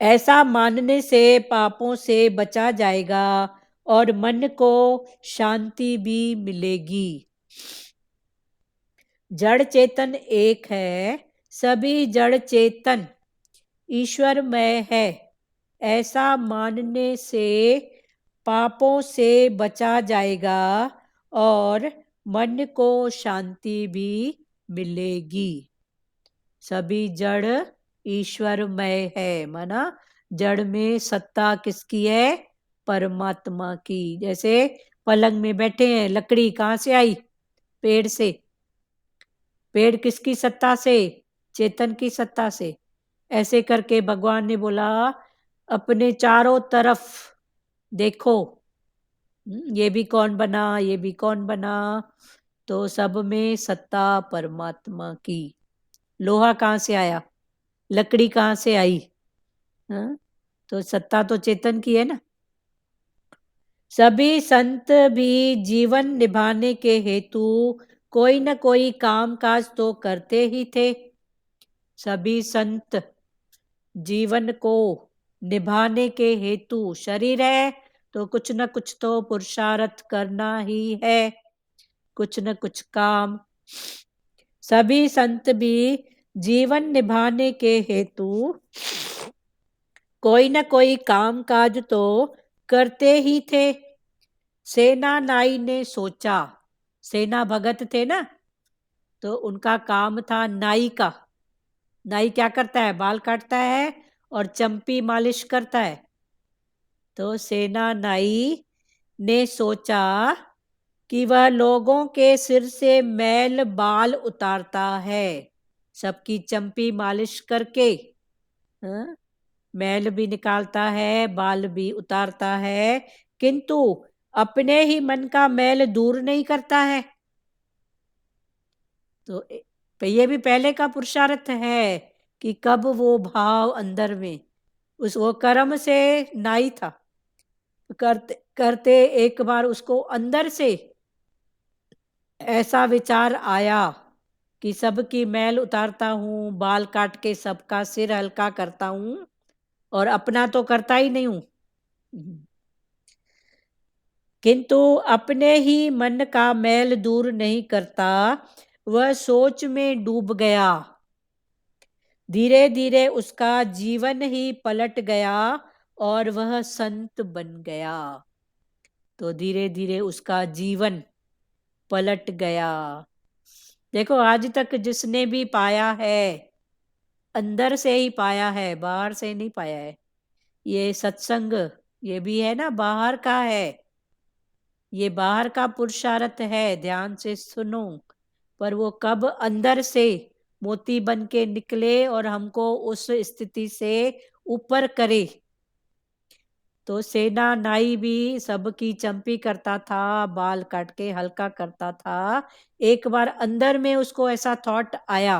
ऐसा मानने से पापों से बचा जाएगा और मन को शांति भी मिलेगी। जड़ चेतन एक है, सभी जड़ चेतन ईश्वरमय है, ऐसा मानने से पापों से बचा जाएगा और मन को शांति भी मिलेगी। सभी जड़ ईश्वरमय है, माना जड़ में सत्ता किसकी है? परमात्मा की। जैसे पलंग में बैठे हैं, लकड़ी कहां से आई? पेड़ से। पेड़ किसकी सत्ता से? चेतन की सत्ता से। ऐसे करके भगवान ने बोला अपने चारों तरफ देखो, ये भी कौन बना, ये भी कौन बना, तो सब में सत्ता परमात्मा की। लोहा कहां से आया? लकड़ी कहां से आई? तो सत्ता तो चेतन की है ना। सभी संत भी जीवन निभाने के हेतु कोई न कोई काम काज तो करते ही थे। सभी संत जीवन को निभाने के हेतु, शरीर है तो कुछ न कुछ तो पुरुषार्थ करना ही है, कुछ न कुछ काम। सभी संत भी जीवन निभाने के हेतु कोई न कोई काम काज तो करते ही थे। सेना नाई ने सोचा, सेना भगत थे ना, तो उनका काम था नाई का। नाई क्या करता है? बाल काटता है और चंपी मालिश करता है। तो सेना नाई ने सोचा कि वह लोगों के सिर से मैल बाल उतारता है, सबकी चंपी मालिश करके मैल भी निकालता है, बाल भी उतारता है, किंतु अपने ही मन का मैल दूर नहीं करता है। तो ये भी पहले का पुरुषार्थ है कि कब वो भाव अंदर में, उस वो कर्म से नाई था, करते करते एक बार उसको अंदर से ऐसा विचार आया कि सबकी मैल उतारता हूँ, बाल काट के सबका सिर हल्का करता हूँ, और अपना तो करता ही नहीं हूँ। किंतु अपने ही मन का मैल दूर नहीं करता, वह सोच में डूब गया। धीरे धीरे उसका जीवन ही पलट गया और वह संत बन गया। तो धीरे धीरे उसका जीवन पलट गया। देखो, आज तक जिसने भी पाया है, अंदर से ही पाया है, बाहर से नहीं पाया है। ये सत्संग, ये भी है ना, बाहर का है, ये बाहर का पुरुषार्थ है, ध्यान से सुनो। पर वो कब अंदर से मोती बन के निकले और हमको उस स्थिति से ऊपर करे। तो सेना नाई भी सबकी चंपी करता था, बाल काट के हल्का करता था। एक बार अंदर में उसको ऐसा थॉट आया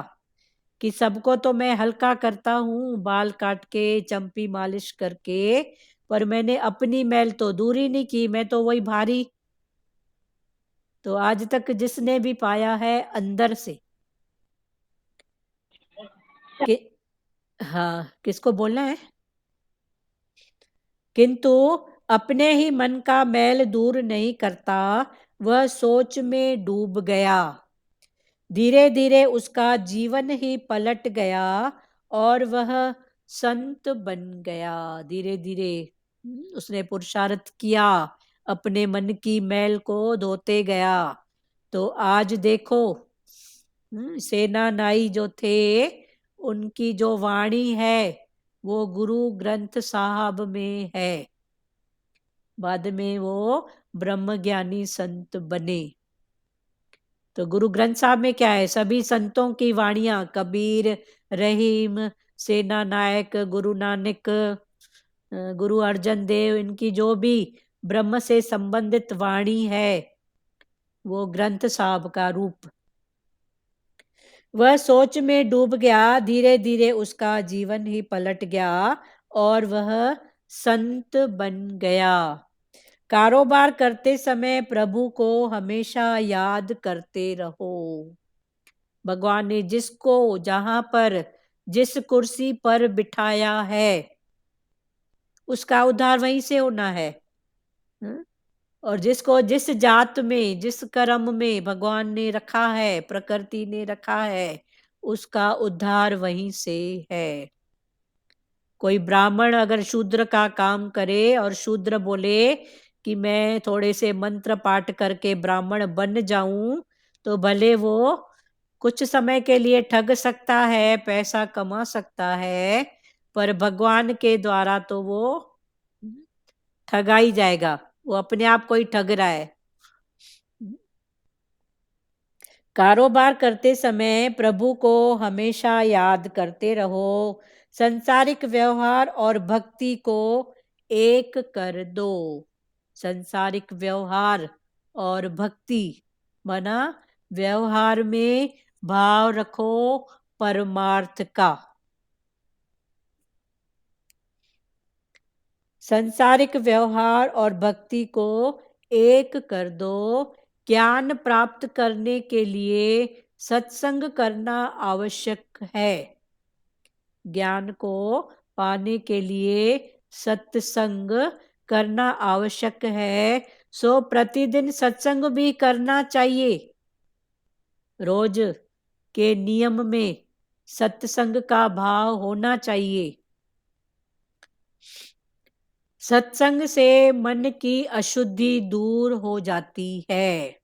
कि सबको तो मैं हल्का करता हूँ, बाल काट के चंपी मालिश करके, पर मैंने अपनी मैल तो दूर ही नहीं की, मैं तो वही भारी। तो आज तक जिसने भी पाया है अंदर से कि हाँ, किसको बोलना है? किंतु अपने ही मन का मैल दूर नहीं करता, वह सोच में डूब गया। धीरे धीरे उसका जीवन ही पलट गया और वह संत बन गया। धीरे धीरे उसने पुरुषार्थ किया, अपने मन की मैल को धोते गया। तो आज देखो, सेना नाई जो थे, उनकी जो वाणी है वो गुरु ग्रंथ साहब में है। बाद में वो ब्रह्म ज्ञानी संत बने। तो गुरु ग्रंथ साहब में क्या है? सभी संतों की वाणियां, कबीर, रहीम, सेना नायक, गुरु नानक, गुरु अर्जन देव, इनकी जो भी ब्रह्म से संबंधित वाणी है, वो ग्रंथ साहब का रूप। वह सोच में डूब गया, धीरे धीरे उसका जीवन ही पलट गया और वह संत बन गया। कारोबार करते समय प्रभु को हमेशा याद करते रहो। भगवान ने जिसको जहां पर जिस कुर्सी पर बिठाया है, उसका उद्धार वहीं से होना है। और जिसको जिस जात में, जिस कर्म में भगवान ने रखा है, प्रकृति ने रखा है, उसका उद्धार वहीं से है। कोई ब्राह्मण अगर शूद्र का काम करे और शूद्र बोले कि मैं थोड़े से मंत्र पाठ करके ब्राह्मण बन जाऊं, तो भले वो कुछ समय के लिए ठग सकता है, पैसा कमा सकता है, पर भगवान के द्वारा तो वो ठगा ही जाएगा। वो अपने आप को ही ठग रहा है। कारोबार करते समय प्रभु को हमेशा याद करते रहो। संसारिक व्यवहार और भक्ति को एक कर दो। संसारिक व्यवहार और भक्ति माना व्यवहार में भाव रखो परमार्थ का। संसारिक व्यवहार और भक्ति को एक कर दो। ज्ञान प्राप्त करने के लिए सत्संग करना आवश्यक है। ज्ञान को पाने के लिए सत्संग करना आवश्यक है। सो प्रतिदिन सत्संग भी करना चाहिए। रोज के नियम में सत्संग का भाव होना चाहिए। सत्संग से मन की अशुद्धि दूर हो जाती है।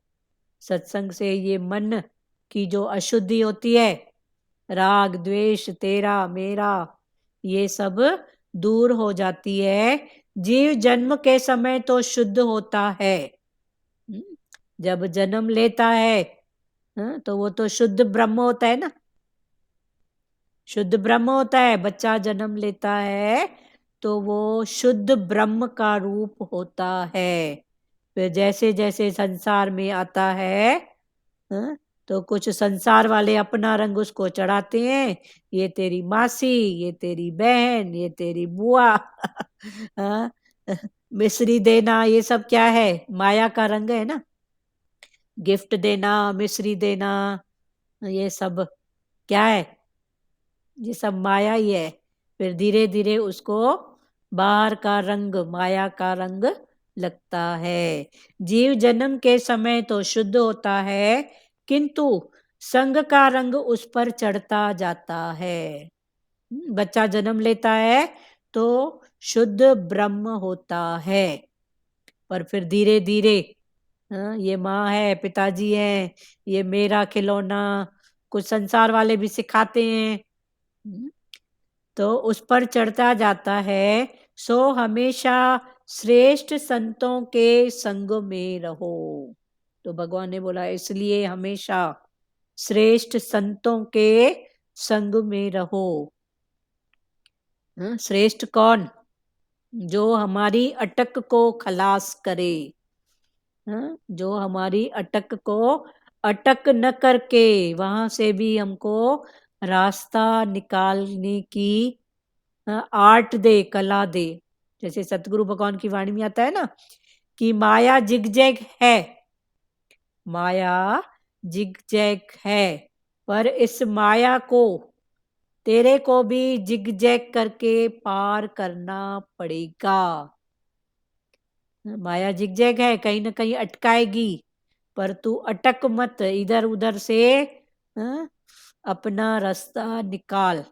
सत्संग से ये मन की जो अशुद्धि होती है, राग द्वेष तेरा मेरा, ये सब दूर हो जाती है। जीव जन्म के समय तो शुद्ध होता है, जब जन्म लेता है तो वो तो शुद्ध ब्रह्म होता है ना। शुद्ध ब्रह्म होता है। बच्चा जन्म लेता है तो वो शुद्ध ब्रह्म का रूप होता है। फिर जैसे जैसे संसार में आता है, तो कुछ संसार वाले अपना रंग उसको चढ़ाते हैं। ये तेरी मासी, ये तेरी बहन, ये तेरी बुआ, मिश्री देना, ये सब क्या है? माया का रंग है ना। गिफ्ट देना, मिश्री देना, ये सब क्या है? ये सब माया ही है। फिर धीरे धीरे उसको बाहर का रंग, माया का रंग लगता है। जीव जन्म के समय तो शुद्ध होता है, किंतु संग का रंग उस पर चढ़ता जाता है। बच्चा जन्म लेता है तो शुद्ध ब्रह्म होता है, पर फिर धीरे धीरे ये माँ है, पिताजी है, ये मेरा खिलौना, कुछ संसार वाले भी सिखाते हैं, तो उस पर चढ़ता जाता है। सो हमेशा श्रेष्ठ संतों के संग में रहो। तो भगवान ने बोला इसलिए हमेशा श्रेष्ठ संतों के संग में रहो। श्रेष्ठ कौन? जो हमारी अटक को खलास करे, जो हमारी अटक को अटक न करके वहां से भी हमको रास्ता निकालने की आर्ट दे, कला दे। जैसे सतगुरु भगवान की वाणी में आता है ना कि माया जिगजैग है, माया जिगजैग है, पर इस माया को तेरे को भी जिगजैग करके पार करना पड़ेगा। माया जिगजैग है, कहीं ना कहीं अटकाएगी, पर तू अटक मत, इधर उधर से अपना रास्ता निकाल।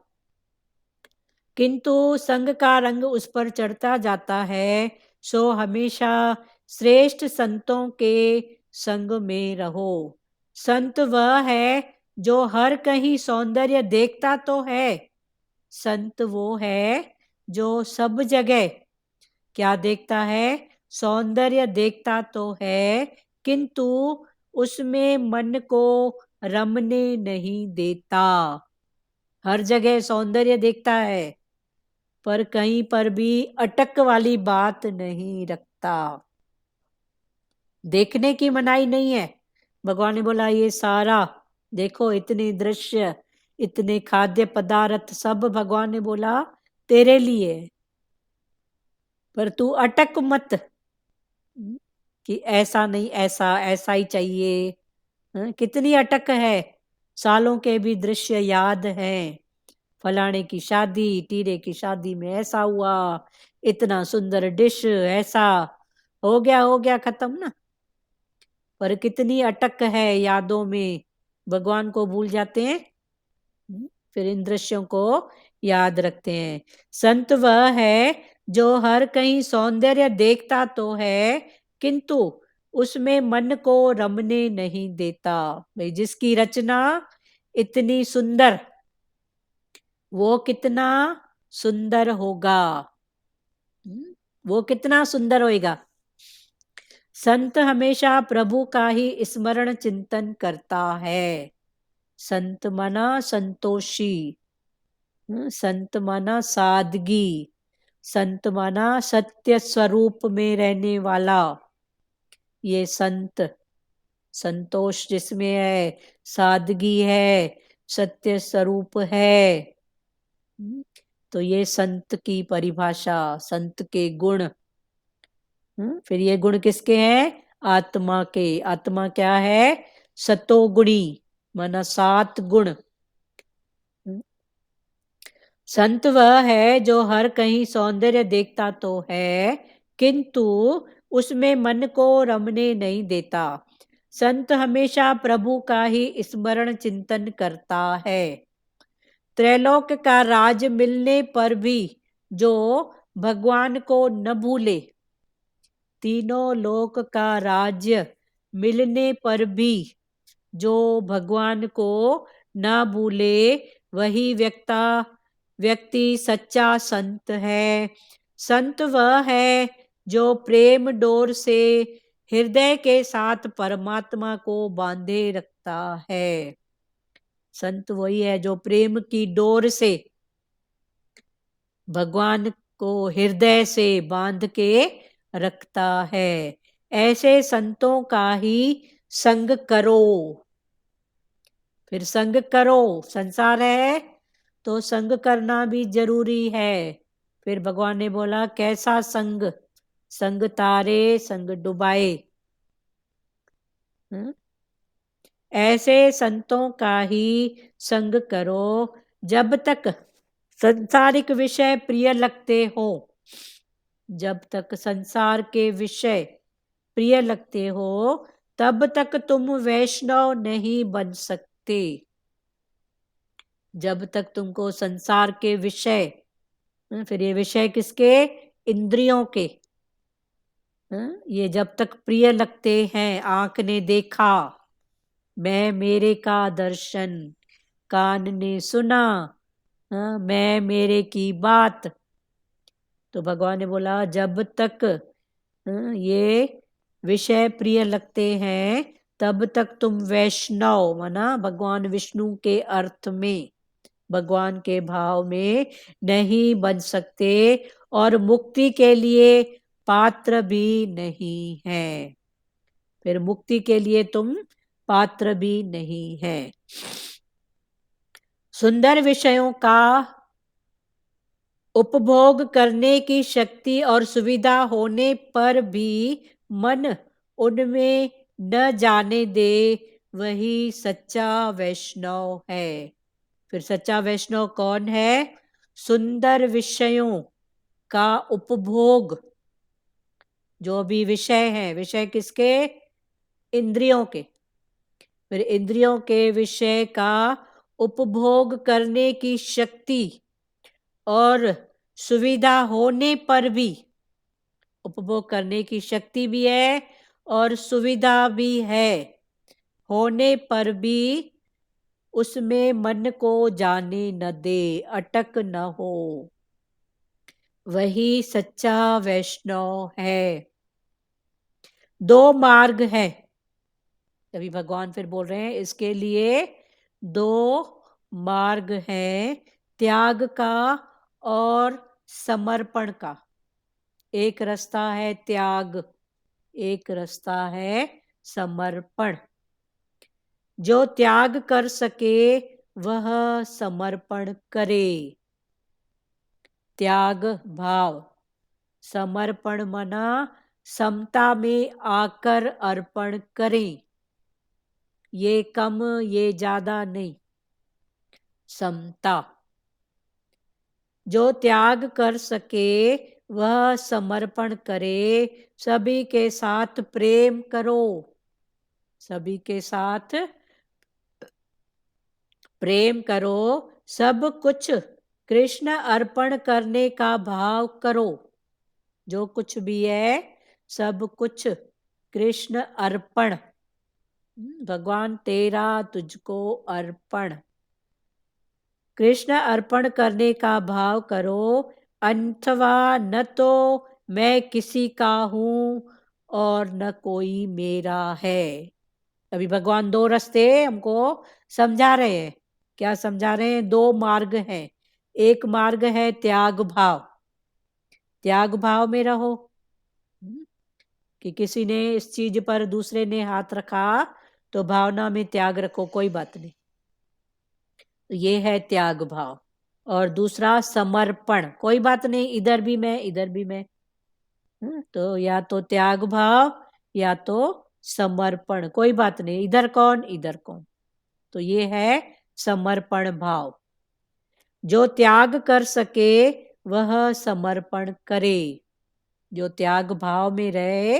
किंतु संग का रंग उस पर चढ़ता जाता है। सो हमेशा श्रेष्ठ संतों के संग में रहो। संत वह है जो हर कहीं सौंदर्य देखता तो है, संत वो है जो सब जगह क्या देखता है? सौंदर्य देखता तो है, किंतु उसमें मन को रमने नहीं देता। हर जगह सौंदर्य देखता है, पर कहीं पर भी अटक वाली बात नहीं रखता। देखने की मनाही नहीं है। भगवान ने बोला ये सारा देखो, इतने दृश्य, इतने खाद्य पदार्थ, सब भगवान ने बोला तेरे लिए, पर तू अटक मत कि ऐसा नहीं, ऐसा ऐसा ही चाहिए। कितनी अटक है, सालों के भी दृश्य याद हैं। फलाने की शादी, टीरे की शादी में ऐसा हुआ, इतना सुंदर डिश, ऐसा हो गया खत्म ना। पर कितनी अटक है यादों में, भगवान को भूल जाते हैं, फिर इन दृश्यों को याद रखते हैं। संत वह है जो हर कहीं सौंदर्य देखता तो है, किंतु उसमें मन को रमने नहीं देता। भाई जिसकी रचना इतनी सुंदर, वो कितना सुंदर होगा, वो कितना सुंदर होएगा। संत हमेशा प्रभु का ही स्मरण चिंतन करता है। संत माना संतोषी, संत माना सादगी, संत माना सत्य स्वरूप में रहने वाला। ये संत, संतोष जिसमें है, सादगी है, सत्य स्वरूप है, तो ये संत की परिभाषा, संत के गुण। फिर ये गुण किसके हैं? आत्मा के। आत्मा क्या है? सतोगुणी, माना 7 गुण। संत वह है जो हर कहीं सौंदर्य देखता तो है, किंतु उसमें मन को रमने नहीं देता। संत हमेशा प्रभु का ही स्मरण चिंतन करता है। त्रैलोक का राज मिलने पर भी जो भगवान को न भूले, तीनों लोक का राज्य मिलने पर भी जो भगवान को न भूले, वही व्यक्ति सच्चा संत है। संत वह है जो प्रेम डोर से हृदय के साथ परमात्मा को बांधे रखता है। संत वही है जो प्रेम की डोर से भगवान को हृदय से बांध के रखता है। ऐसे संतों का ही संग करो। फिर संग करो, संसार है तो संग करना भी जरूरी है। फिर भगवान ने बोला कैसा संग? संग तारे संग डुबाए। ऐसे संतों का ही संग करो जब तक संसारिक विषय प्रिय लगते हो। जब तक संसार के विषय प्रिय लगते हो तब तक तुम वैष्णव नहीं बन सकते। जब तक तुमको संसार के विषय, फिर ये विषय किसके? इंद्रियों के, ये जब तक प्रिय लगते हैं, आंख ने देखा, मैं मेरे का दर्शन, कान ने सुना, मैं मेरे की बात, तो भगवान ने बोला जब तक ये विषय प्रिय लगते हैं तब तक तुम वैष्णव, माना भगवान विष्णु के अर्थ में, भगवान के भाव में नहीं बन सकते और मुक्ति के लिए पात्र भी नहीं है। फिर मुक्ति के लिए तुम पात्र भी नहीं है। सुंदर विषयों का उपभोग करने की शक्ति और सुविधा होने पर भी मन उनमें न जाने दे, वही सच्चा वैष्णव है। फिर सच्चा वैष्णव कौन है? सुंदर विषयों का उपभोग, जो भी विषय है, विषय किसके? इंद्रियों के। फिर इंद्रियों के विषय का उपभोग करने की शक्ति और सुविधा होने पर भी, उपभोग करने की शक्ति भी है और सुविधा भी है, होने पर भी उसमें मन को जाने न दे, अटक न हो, वही सच्चा वैष्णव है। दो मार्ग है, तभी भगवान फिर बोल रहे हैं इसके लिए दो मार्ग हैं, त्याग का और समर्पण का। एक रास्ता है त्याग, एक रास्ता है समर्पण। जो त्याग कर सके वह समर्पण करे, त्याग भाव। समर्पण मना समता में आकर अर्पण करें, ये कम ये ज्यादा नहीं, समता। जो त्याग कर सके वह समर्पण करे, सभी के साथ प्रेम करो, सभी के साथ प्रेम करो, सब कुछ कृष्ण अर्पण करने का भाव करो। जो कुछ भी है सब कुछ कृष्ण अर्पण, भगवान तेरा तुझको अर्पण, कृष्ण अर्पण करने का भाव करो। अथवा न तो मैं किसी का हूं और न कोई मेरा है। अभी भगवान दो रास्ते हमको समझा रहे हैं। क्या समझा रहे हैं? दो मार्ग हैं। एक मार्ग है त्याग भाव, त्याग भाव में रहो, कि किसी ने इस चीज पर दूसरे ने हाथ रखा तो भावना में त्याग रखो, कोई बात नहीं, तो ये है त्याग भाव। और दूसरा समर्पण, कोई बात नहीं, इधर भी मैं इधर भी मैं, तो या तो त्याग भाव या तो समर्पण, कोई बात नहीं, इधर कौन इधर कौन, तो ये है समर्पण भाव। जो त्याग कर सके वह समर्पण करे, जो त्याग भाव में रहे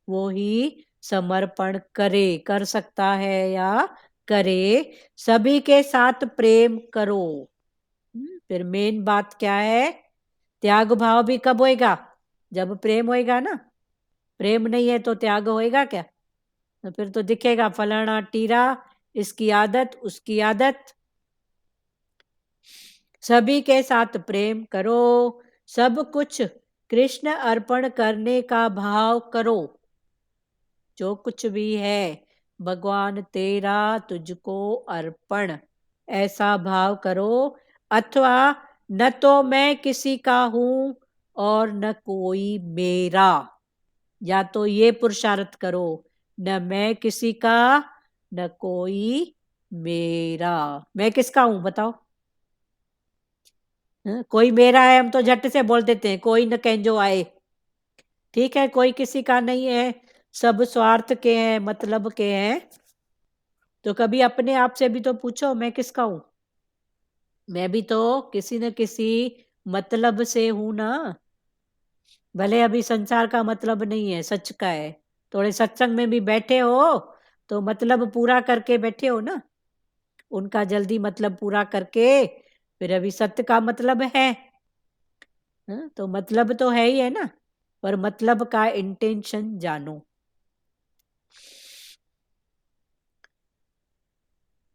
वो ही समर्पण करे, कर सकता है या करे। सभी के साथ प्रेम करो। फिर मेन बात क्या है? त्याग भाव भी कब होएगा? जब प्रेम होएगा ना। प्रेम नहीं है तो त्याग होएगा क्या? तो फिर तो दिखेगा फलाना टीरा, इसकी आदत उसकी आदत। सभी के साथ प्रेम करो, सब कुछ कृष्ण अर्पण करने का भाव करो। जो कुछ भी है भगवान तेरा तुझको अर्पण, ऐसा भाव करो। अथवा न तो मैं किसी का हूं और न कोई मेरा, या तो ये पुरुषार्थ करो, न मैं किसी का न कोई मेरा। मैं किसका हूं बताओ? कोई मेरा है हम तो झट से बोल देते हैं, कोई न कहजो आए, ठीक है, कोई किसी का नहीं है, सब स्वार्थ के हैं, मतलब के हैं, तो कभी अपने आप से भी तो पूछो, मैं किसका हूं? मैं भी तो किसी न किसी मतलब से हूं ना। भले अभी संसार का मतलब नहीं है, सच का है। थोड़े सत्संग में भी बैठे हो तो मतलब पूरा करके बैठे हो ना, उनका जल्दी मतलब पूरा करके फिर अभी सत्य का मतलब है। तो मतलब तो है ही है ना, पर मतलब का इंटेंशन जानो।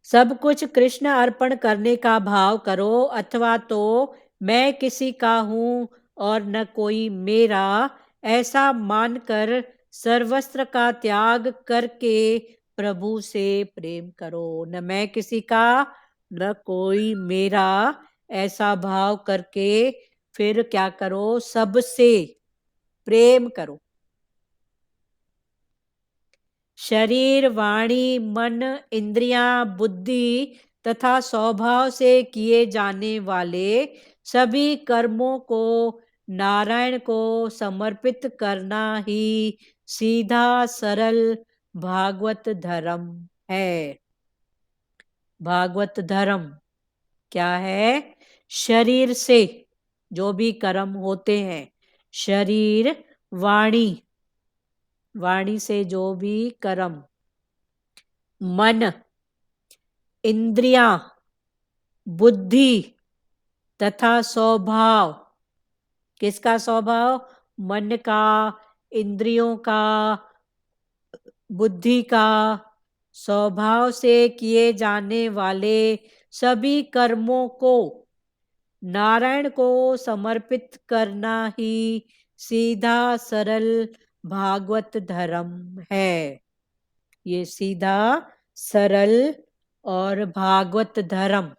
सब कुछ कृष्ण अर्पण करने का भाव करो, अथवा तो मैं किसी का हूं और न कोई मेरा, ऐसा मानकर सर्वस्त्र का त्याग करके प्रभु से प्रेम करो। न मैं किसी का, न कोई मेरा, ऐसा भाव करके फिर क्या करो, सबसे प्रेम करो। शरीर, वाणी, मन, इंद्रियां, बुद्धि तथा स्वभाव से किए जाने वाले सभी कर्मों को नारायण को समर्पित करना ही सीधा सरल भागवत धर्म है। भागवत धर्म क्या है? शरीर से जो भी कर्म होते हैं, शरीर, वाणी, वाणी से जो भी कर्म, मन, इंद्रियां, बुद्धि तथा स्वभाव। किसका स्वभाव? मन का, इंद्रियों का, बुद्धि का। स्वभाव से किए जाने वाले सभी कर्मों को नारायण को समर्पित करना ही सीधा सरल भागवत धर्म है। ये सीधा सरल और भागवत धर्म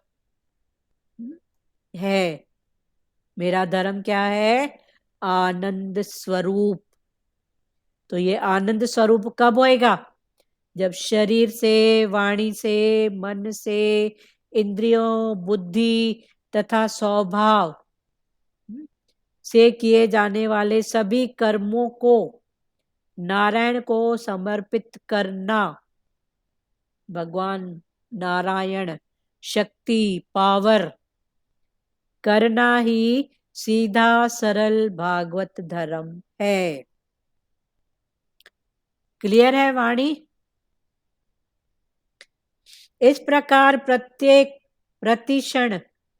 है। मेरा धर्म क्या है? आनंद स्वरूप। तो ये आनंद स्वरूप कब होएगा? जब शरीर से, वाणी से, मन से, इंद्रियों, बुद्धि तथा स्वभाव से किए जाने वाले सभी कर्मों को नारायण को समर्पित करना। भगवान नारायण, शक्ति, पावर करना ही सीधा सरल भागवत धर्म है। क्लियर है वाणी? इस प्रकार प्रत्येक प्रतिक्षण,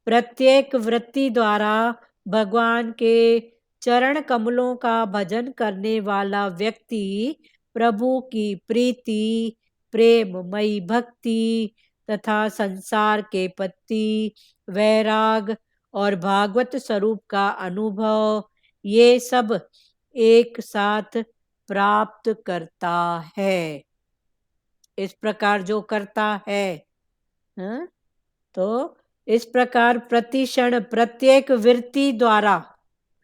प्रत्येक वृत्ति द्वारा भगवान के चरण कमलों का भजन करने वाला व्यक्ति प्रभु की प्रीति, प्रेममयी भक्ति तथा संसार के प्रति वैराग और भागवत स्वरूप का अनुभव, ये सब एक साथ प्राप्त करता है। इस प्रकार जो करता है, हाँ? तो इस प्रकार प्रतिक्षण, प्रत्येक वृत्ति द्वारा,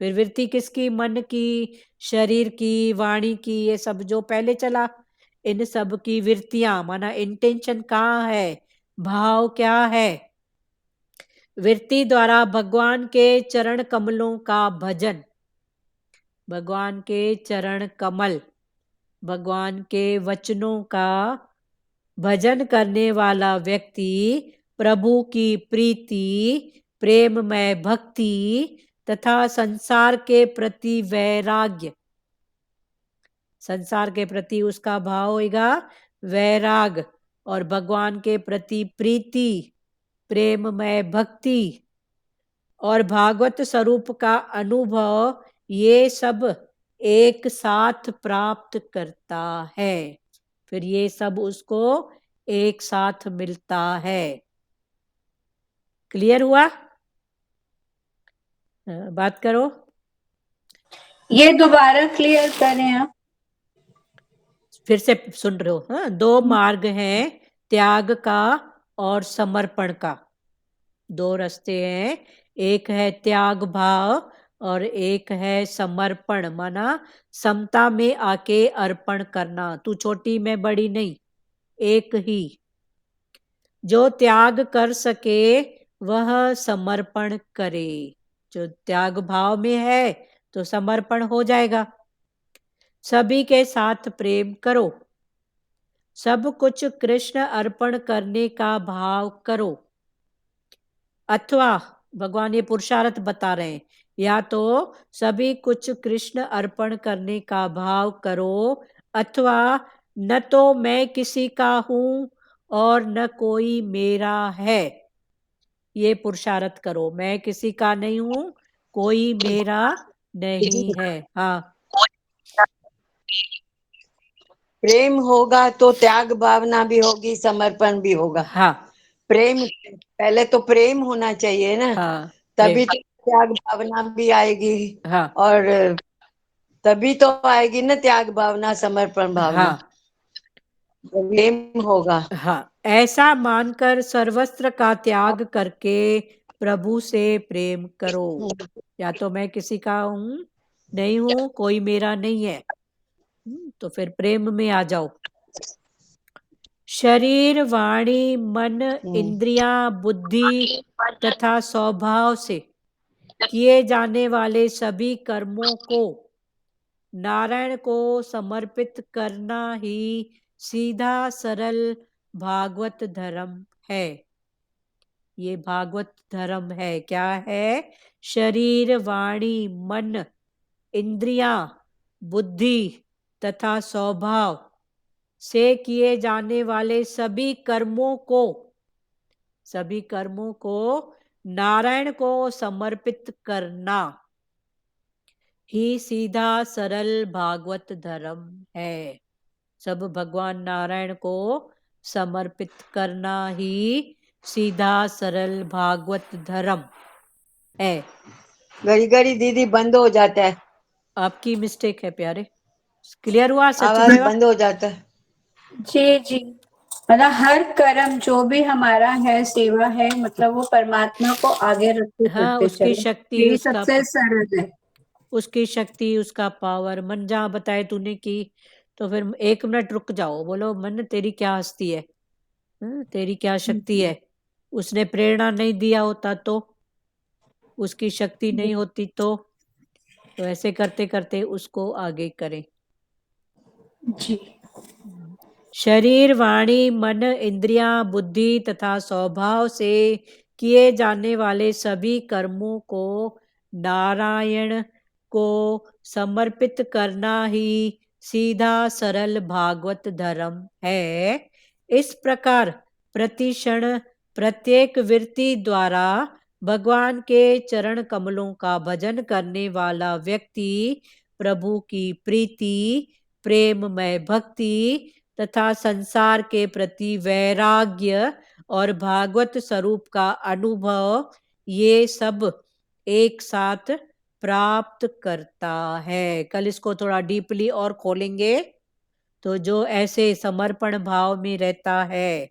फिर वृत्ति किसकी? मन की, शरीर की, वाणी की, ये सब जो पहले चला, इन सब की वृत्तियां, माना इंटेंशन कहाँ है, भाव क्या है? वृत्ति द्वारा भगवान के चरण कमलों का भजन। भगवान के चरण कमल, भगवान के वचनों का भजन करने वाला व्यक्ति प्रभु की प्रीति, प्रेममय भक्ति तथा संसार के प्रति वैराग्य, संसार के प्रति उसका भाव होगा वैराग, और भगवान के प्रति प्रीति, प्रेममय भक्ति और भागवत स्वरूप का अनुभव, ये सब एक साथ प्राप्त करता है। फिर ये सब उसको एक साथ मिलता है। क्लियर हुआ? बात करो। ये दोबारा क्लियर करें आप। फिर से सुन रहे हो? हाँ, दो मार्ग हैं, त्याग का और समर्पण का। दो रास्ते हैं, एक है त्याग भाव और एक है समर्पण, माना समता में आके अर्पण करना। तू छोटी, मैं बड़ी नहीं, एक ही। जो त्याग कर सके वह समर्पण करे। जो त्याग भाव में है तो समर्पण हो जाएगा। सभी के साथ प्रेम करो, सब कुछ कृष्ण अर्पण करने का भाव करो। अथवा भगवान ये पुरुषार्थ बता रहे हैं, या तो सभी कुछ कृष्ण अर्पण करने का भाव करो, अथवा न तो मैं किसी का हूं और न कोई मेरा है। ये पुरुषार्थ करो, मैं किसी का नहीं हूं, कोई मेरा नहीं है। हाँ, प्रेम होगा तो त्याग भावना भी होगी, समर्पण भी होगा। हाँ, प्रेम, पहले तो प्रेम होना चाहिए ना, हाँ, तभी तो त्याग भावना भी आएगी। हाँ, और तभी तो आएगी ना त्याग भावना, समर्पण भावना। हाँ, प्रेम होगा। हाँ। ऐसा मानकर सर्वस्त्र का त्याग करके प्रभु से प्रेम करो। या तो मैं किसी का हूं नहीं हूं, कोई मेरा नहीं है, तो फिर प्रेम में आ जाओ। शरीर, वाणी, मन, इंद्रियां, बुद्धि तथा स्वभाव से किए जाने वाले सभी कर्मों को नारायण को समर्पित करना ही सीधा सरल भागवत धर्म है। ये भागवत धर्म है। क्या है? शरीर, वाणी, मन, इंद्रियां, बुद्धि तथा स्वभाव से किए जाने वाले सभी कर्मों को नारायण को समर्पित करना ही सीधा सरल भागवत धर्म है। सब भगवान नारायण को समर्पित करना ही सीधा सरल भागवत धर्म है। घड़ी घड़ी दीदी बंद हो जाता है, आपकी मिस्टेक है प्यारे। क्लियर हुआ आवाज सचदेवा? बंद हो जाता है। जी जी, मतलब हर कर्म जो भी हमारा है, सेवा है, मतलब वो परमात्मा को आगे रख के हाँ, करते उसकी चलो, शक्ति, यही उसका सबसे सरल है। उसकी शक्ति, उसका पावर। मन जहाँ बताए तूने की, तो फिर 1 मिनट रुक जाओ, बोलो मन तेरी क्या हस्ती है, तेरी क्या शक्ति है। उसने प्रेरणा नहीं दिया होता तो, उसकी शक्ति नहीं होती तो ऐसे करते करते उसको आगे करें। जी। शरीर, वाणी, मन, इंद्रियां, बुद्धि तथा स्वभाव से किए जाने वाले सभी कर्मों को नारायण को समर्पित करना ही सीधा सरल भागवत धर्म है। इस प्रकार प्रतिक्षण प्रत्येक वृत्ति द्वारा भगवान के चरण कमलों का भजन करने वाला व्यक्ति प्रभु की प्रीति, प्रेममय भक्ति तथा संसार के प्रति वैराग्य और भागवत स्वरूप का अनुभव, ये सब एक साथ प्राप्त करता है। कल इसको थोड़ा डीपली और खोलेंगे। तो जो ऐसे समर्पण भाव में रहता है,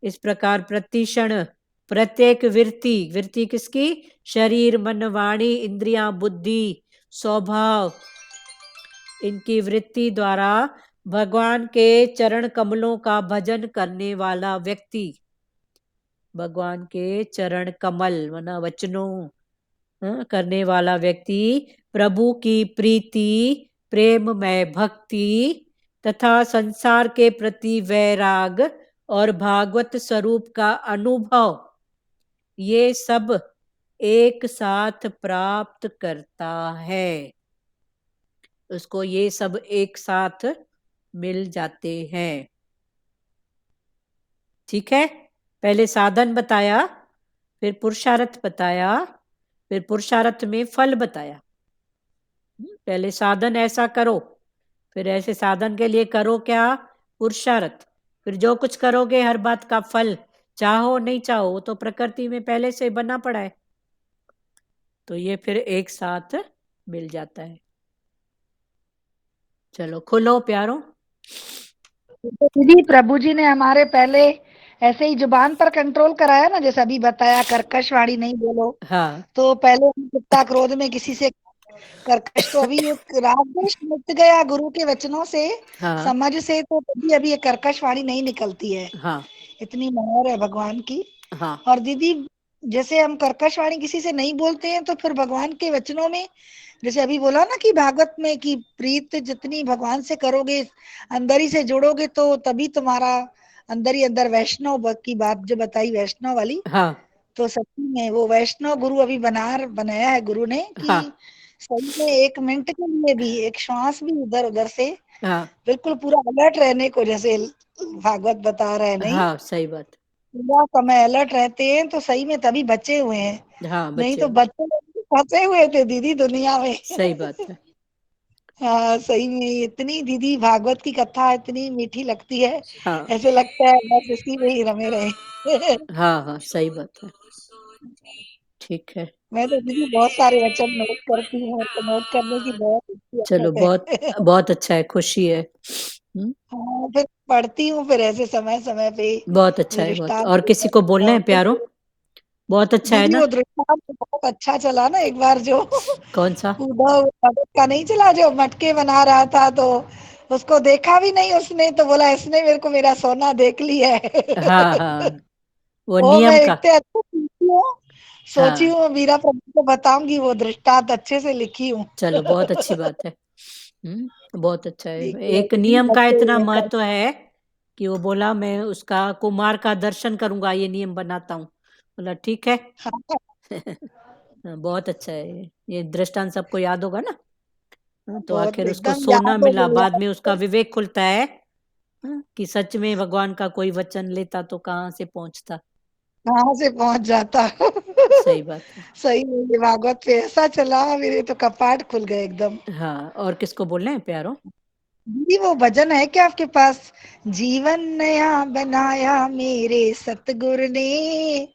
इस प्रकार प्रतिक्षण प्रत्येक वृत्ति किसकी? शरीर, मन, वाणी, इंद्रियां, बुद्धि, स्वभाव, इनकी वृत्ति द्वारा भगवान के चरण कमलों का भजन करने वाला व्यक्ति, भगवान के चरण कमल माना वचनों करने वाला व्यक्ति प्रभु की प्रीति, प्रेममय भक्ति तथा संसार के प्रति वैराग और भागवत स्वरूप का अनुभव, ये सब एक साथ प्राप्त करता है। उसको ये सब एक साथ मिल जाते हैं। ठीक है, पहले साधन बताया, फिर पुरुषार्थ बताया, फिर पुरुषार्थ में फल बताया। पहले साधन ऐसा करो, फिर ऐसे साधन के लिए करो क्या? पुरुषार्थ। फिर जो कुछ करोगे हर बात का फल, चाहो नहीं चाहो, वो तो प्रकृति में पहले से बना पड़ा है, तो ये फिर एक साथ मिल जाता है। चलो खुलो प्यारो। तो दीदी प्रभु जी ने हमारे पहले ऐसे ही जुबान पर कंट्रोल कराया ना, जैसे अभी बताया कर्कश वाणी नहीं बोलो। हाँ, तो पहले हम चित्ता क्रोध में किसी से कर्कश, तो अभी एक राग द्वेष मिट गया गुरु के वचनों से, हाँ, समझ से, तो अभी ये कर्कश वाणी नहीं निकलती है। हाँ, इतनी मोहर है भगवान की। हाँ, और दीदी जैसे हम कर्कश वाणी किसी से नहीं बोलते हैं, तो फिर भगवान के वचनों में, जैसे अभी बोला ना कि भागवत में कि प्रीत जितनी भगवान से करोगे, अंदर ही से जुड़ोगे, तो तभी तुम्हारा अंदर ही अंदर वैष्णव की बात जो बताई वैष्णव वाली, हाँ तो सच्ची में वो वैष्णव गुरु अभी बनाया है गुरु ने कि हाँ सही में 1 मिनट के लिए भी एक श्वास भी इधर उधर से हाँ बिल्कुल पूरा अलर्ट रहने को, जैसे भागवत बता रहे हैं, नहीं हाँ, सही बात। पूरा समय अलर्ट रहते हैं, तो सही में तभी बचे हुए हैं। हाँ, नहीं बच्चे तो हुए। बच्चे फंसे हुए थे दीदी दुनिया में। सही बात है। हाँ सही में इतनी दीदी भागवत की कथा इतनी मीठी लगती है, हाँ ऐसे लगता है बस इसी में ही रमे रहे। हाँ हाँ, सही बात है। ठीक है। मैं तो दीदी बहुत सारे वचन नोट करती हूँ, तो नोट करने की बहुत अच्छी चलो, आदत बहुत है। बहुत अच्छा है, खुशी है। हाँ फिर पढ़ती हूँ, फिर ऐसे समय समय पे बहुत अच्छा है, बहुत। दृष्टांत और किसी को बोलना है प्यारो? बहुत अच्छा है दीदी ना? वो दृष्टांत बहुत अच्छा चला ना एक बार, जो कौन सा? उद्धव भगत का नहीं चला, जो मटके बना रहा था, तो उसको देखा भी नहीं उसने, तो बोला इसने मेरे को मेरा सोना देख लिया है। हाँ हाँ, वो वो मैं नियम का। इतने अच्छे सीखी हूँ, सोची हाँ, हूँ मीरा प्रभु को बताऊंगी, वो दृष्टांत अच्छे से लिखी हूँ। चलो, बहुत अच्छी बात है। बहुत अच्छा ठीक है। है एक दीदी, नियम का बच्चे इतना हुए सब। महत्व है कि वो बोला मैं उसका कुमार का दर्शन करूंगा, ये नियम बनाता हूँ। बोला ठीक है। हाँ, बहुत अच्छा है ये दृष्टांत, सबको याद होगा ना। तो बहुत आखिर उसको एकदम सोना याद हो मिला, बाद में उसका गया। विवेक खुलता है। कि सच में भगवान का कोई वचन लेता तो कहाँ से पहुंचता। कहाँ से पहुंच जाता। सही बात है। सही में ये भागवत पे ऐसा चला, मेरे तो कपाट खुल गए एकदम। हाँ, और किसको बोलना है प्यारो? दीदी वो भजन है क्या आपके पास? जीवन नया बनाया मेरे सतगुरु ने,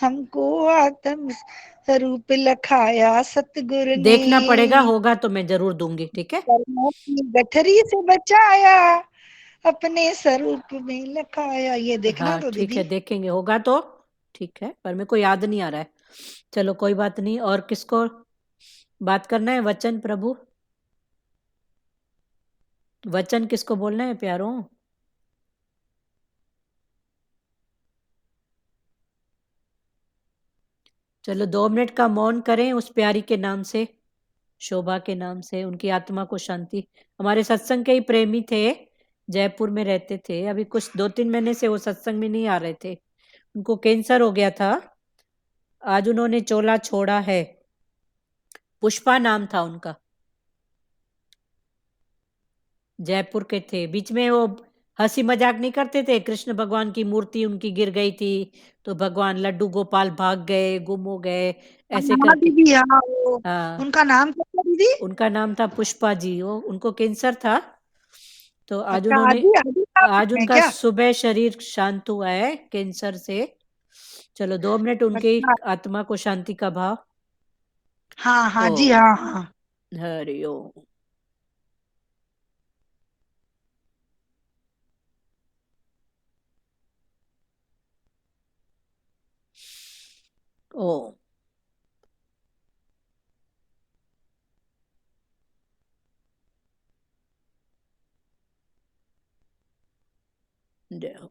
हमको आत्म स्वरूप लखाया सतगुरु ने, देखना पड़ेगा, होगा तो मैं जरूर दूंगी, ठीक है। कर्मों की गठरी से बचाया, अपने स्वरूप में लखाया। ये देखना हाँ तो ठीक दीदी। है, देखेंगे, होगा तो ठीक है, पर मेरे को याद नहीं आ रहा है। चलो, कोई बात नहीं। और किसको बात करना है? वचन प्रभु, वचन किसको बोलना है प्यारो? चलो, 2 मिनट का मौन करें उस प्यारी के नाम से, शोभा के नाम से, उनकी आत्मा को शांति। हमारे सत्संग के ही प्रेमी थे, जयपुर में रहते थे। अभी कुछ 2-3 महीने से वो सत्संग में नहीं आ रहे थे, उनको कैंसर हो गया था। आज उन्होंने चोला छोड़ा है। पुष्पा नाम था उनका, जयपुर के थे। बीच में वो हंसी मजाक नहीं करते थे, कृष्ण भगवान की मूर्ति उनकी गिर गई थी, तो भगवान लड्डू गोपाल भाग गए, गुम हो गए, ऐसे हाँ करके। दीदी, हाँ वो हाँ, उनका नाम क्या था दीदी? उनका नाम था पुष्पा जी। वो उनको कैंसर था, तो आज अच्छा, उन्होंने, आदि आदि आज नाम है उनका क्या? सुबह शरीर शांत हुआ है कैंसर से। चलो, 2 मिनट उनकी अच्छा, आत्मा को शांति का भाव। हाँ हाँ ओ, जी, हाँ हाँ। हरि ओम। ओ, जय हो।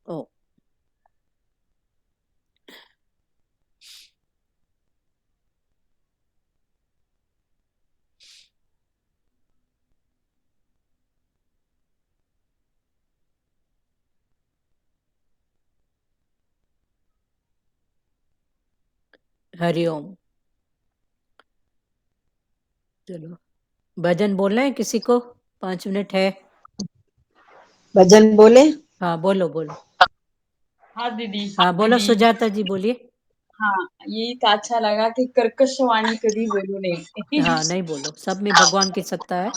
ओ, हरि ओम। चलो, भजन बोलना है किसी को? 5 मिनट है। भजन बोले? हाँ, बोलो बोलो। हाँ दीदी। हाँ, बोलो दीदी, सुजाता जी, बोलिए। हाँ ये तो अच्छा लगा कि कर्कश वाणी कभी बोलू नहीं। हाँ, नहीं बोलो, सब में भगवान की सत्ता है।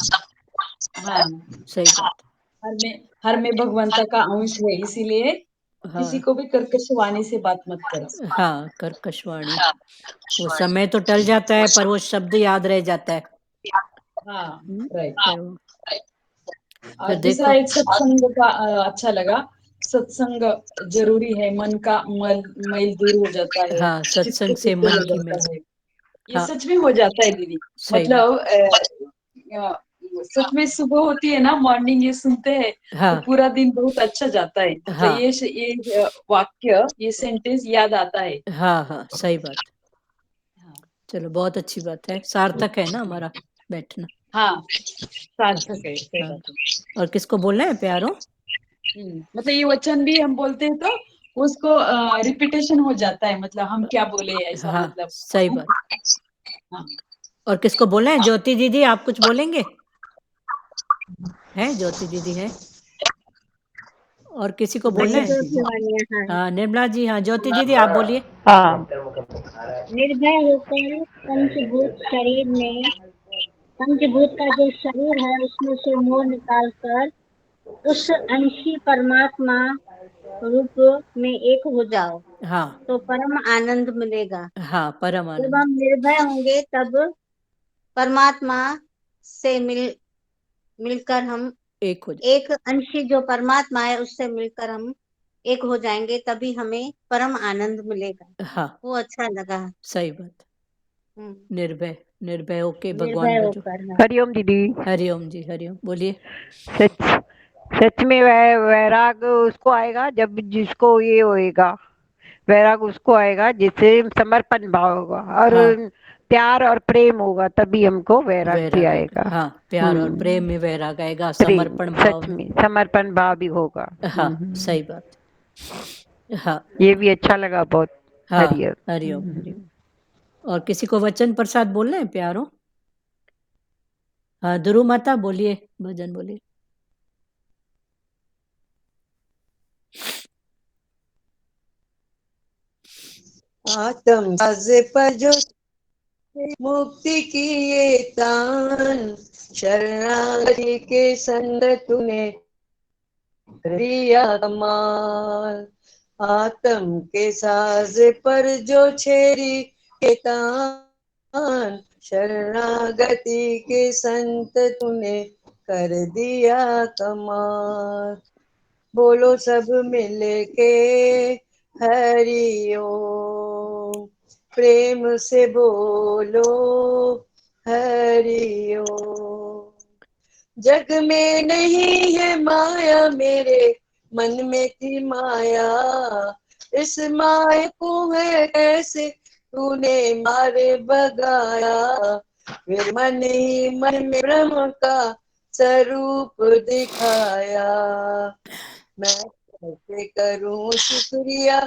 हाँ, सही बात। हर में भगवंता का अंश है, इसीलिए किसी हाँ को भी कर्कश वाणी से बात मत करो। हाँ, कर्कशवाणी, वो समय तो टल जाता है पर वो शब्द याद रह जाता है। हाँ, राइट। फिर वो, फिर और दूसरा देखो। एक सत्संग का अच्छा लगा। सत्संग जरूरी है, मन का मैल दूर हो जाता है, हाँ, चित्त सत्संग से शुद्ध मन हो की जाता मैल। है। ये हाँ, सच में हो जाता है दीदी। सही बात। मतलब सच में सुबह होती है ना, मॉर्निंग ये सुनते हैं तो हाँ पूरा दिन बहुत अच्छा जाता है। मतलब हाँ ये वाक्य, ये सेंटेंस याद आता है। हाँ हाँ, सही बात। हाँ चलो, बहुत अच्छी बात है, सार्थक है ना हमारा बैठना। हाँ, सार्थक है, सही हाँ, बात है। और किसको बोलना है प्यारो? मतलब ये वचन भी हम बोलते हैं तो उसको रिपीटेशन हो जाता है, मतलब हम क्या बोले ऐसा, हाँ, मतलब। सही बात। हाँ और किसको बोलना है? ज्योति दीदी, आप कुछ बोलेंगे? हैं, ज्योति दीदी है? और किसी को बोलना है? हाँ, निर्मला जी, हाँ, ज्योति दीदी आप बोलिए। हाँ, निर्भय होकर पंचभूत का जो शरीर है उसमें से मोह निकालकर उस अंशी परमात्मा रूप में एक हो जाओ हाँ तो परम आनंद मिलेगा। हाँ, परम जब आनंद। हम निर्भय होंगे तब परमात्मा से मिलकर हम एक हो जाए। एक अंशी जो परमात्मा है उससे मिलकर हम एक हो जाएंगे, तभी हमें परम आनंद मिलेगा। हाँ, वो अच्छा लगा। सही बात। निर्भय, निर्भय होके भगवान निर्भय भजो। होकर। हरिओम दीदी। हरिओम जी, हरिओम, बोलिए। सच सच में वैराग उसको आएगा जब जिसको ये होएगा, वैराग उसको आएगा जिससे समर्पण भाव होगा और हाँ, प्यार और प्रेम होगा, तभी हमको वैराग्य वैराग आएगा। आएगा। हाँ, प्यार और प्रेम में वैराग आएगा, प्रेम, समर्पण भाव सच में। में समर्पण भाव भी होगा। हाँ, सही बात। हाँ ये भी अच्छा लगा बहुत। हाँ, हरिओम। हरिओम हरिओम। और किसी को वचन प्रसाद बोलना है प्यारो? हाँ, ध्रुव माता बोलिए, भजन बोलिए। आत्म साजे पर जो मुक्ति की ये तान, शरणागति के संग तूने दिया कमाल। आत्म के साज पर जो छेरी के तान, शरणागति के संत तूने कर दिया कमाल। बोलो सब मिल के हरि ओम, प्रेम से बोलो हरि ओम। जग में नहीं है माया, मेरे मन में थी माया, इस माया को है कैसे तूने मारे भगाया। फिर मन ही मन में ब्रह्म का स्वरूप दिखाया। मैं कैसे करूं शुक्रिया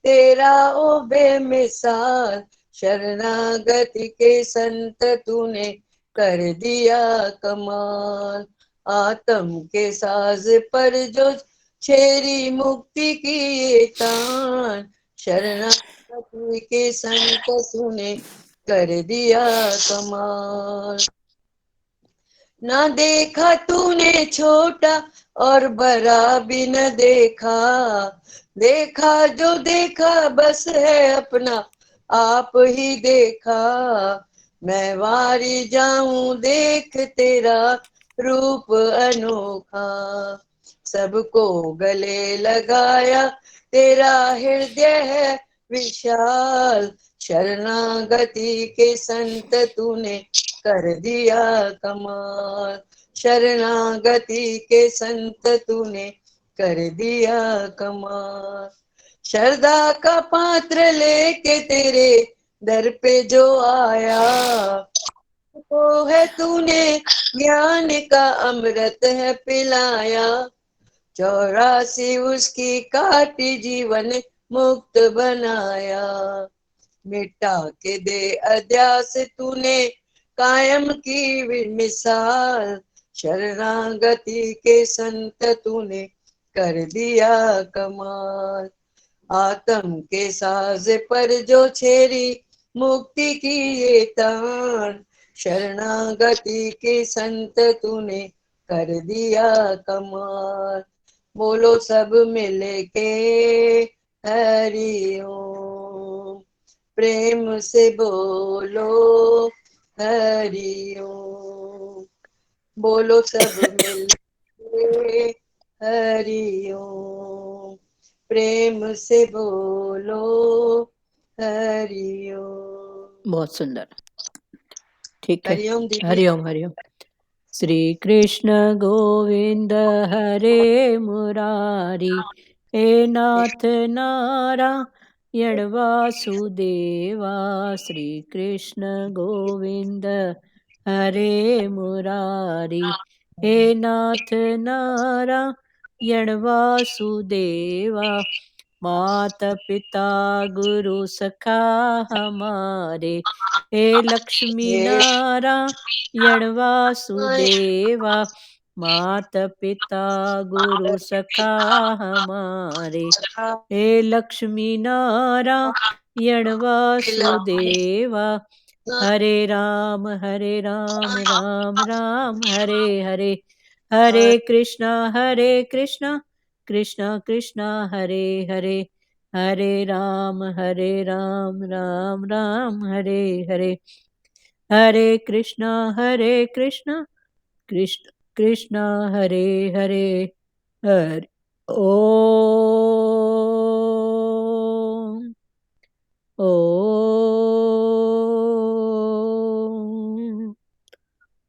तेरा ओ बेमिसाल, शरणागति के संत तूने कर दिया कमाल। आत्म के साज पर जो छेरी मुक्ति की ये तान, शरणागति के संत तूने कर दिया कमाल। ना देखा तूने छोटा और बड़ा भी न देखा, देखा जो देखा बस है अपना आप ही देखा। मैं वारी जाऊं देख तेरा रूप अनोखा, सबको गले लगाया तेरा हृदय है विशाल। शरणागति के संत तूने कर दिया कमाल, शरणागति के संत तूने कर दिया कमाल। श्रद्धा का पात्र लेके तेरे दर पे जो आया, तो है तूने ज्ञान का अमृत है पिलाया। 84 उसकी काटी जीवन मुक्त बनाया, मिटा के दे अध्यास तूने कायम की मिसाल। शरणागति के संत तूने कर दिया कमाल। आत्म के साज पर जो छेरी मुक्ति की ये तान, शरणागति के संत तूने कर दिया कमाल। बोलो सब मिल के हरि ओम, प्रेम से बोलो हरि ओम। बोलो सब मिल के हरि ओम, प्रेम से बोलो हरि ओम। बहुत सुंदर। ठीक है, हरिओम दीदी। हरिओम हरिओम। श्री कृष्ण गोविंद हरे मुरारी, हे नाथ नारायण वासुदेवा। श्री कृष्ण गोविंद हरे मुरारी, हे नाथ नारायण वासुदेवा। माता पिता गुरु सखा हमारे, हे लक्ष्मी नारायण वासुदेवा। माता पिता गुरु सखा हमारे, हे लक्ष्मी नारायण वासुदेवा। हरे राम राम राम हरे हरे, हरे कृष्णा कृष्णा कृष्णा हरे हरे, हरे राम राम राम हरे हरे, हरे कृष्णा कृष्णा कृष्णा हरे हरे, हरे ओम ओम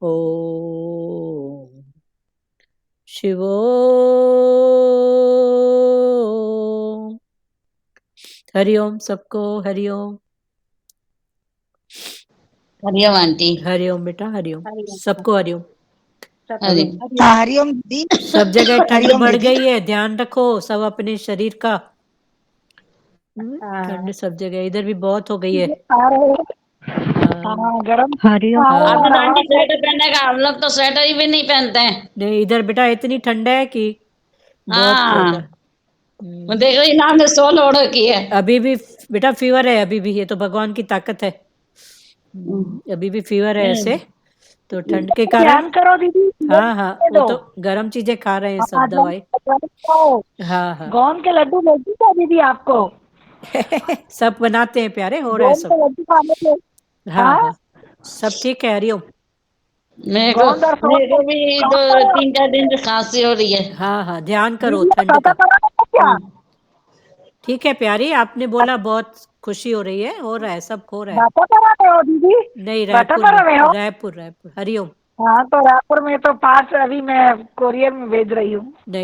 ओम शिवोम। हरिओम सबको, हरिओम। हरिओम आंटी। हरिओम बेटा, हरिओम सबको, हरिओम। हरिओम। हरिओम दीदी। सब जगह ठंड हरिओम बढ़ दीदी। गई है, ध्यान रखो सब अपने शरीर का। ठंड सब जगह, इधर भी बहुत हो गई है। गरम हरिओम। आप तो आंटी स्वेटर पहनेगा, हम लोग तो स्वेटर ही भी नहीं पहनते हैं। नहीं, इधर बेटा इतनी ठंड है कि बहुत हाँ, ज्यादा। मैं देख रही नाम ने सोल ओढ़ की है। अभी भी बेटा फीवर है, अभी भी। ये तो भगवान की ताकत है। अभी भी फीवर है ऐसे, तो ठंड के कारण। ध्यान करो दीदी। हाँ हाँ, वो तो गर्म चीजें खा रहे हैं सब, दवाई। हाँ हाँ गोंद के लड्डू भेजी क्या दीदी आपको? सब बनाते हैं प्यारे, हो रहा है गोंद सब। के लड्डू खाने के। हाँ हाँ, सब ठीक है, हरिओम। मेरे गोंद और को भी 2-3-4 दिन से खांसी हो रही है। हाँ हाँ, ध्यान करो दीदी ठंड पता का। करा क्या? ठीक है प्यारी, आपने बोला, बहुत खुशी हो रही है, हो रहा है, सब हो रहा है। बता करा रहे हो दीदी? नहीं, बता रायपुर करा में, रहे हो? रायपुर रायपुर। हरिओम। हाँ तो रायपुर में तो पास अभी मैं कोरियर में भेज रही हूँ। नहीं।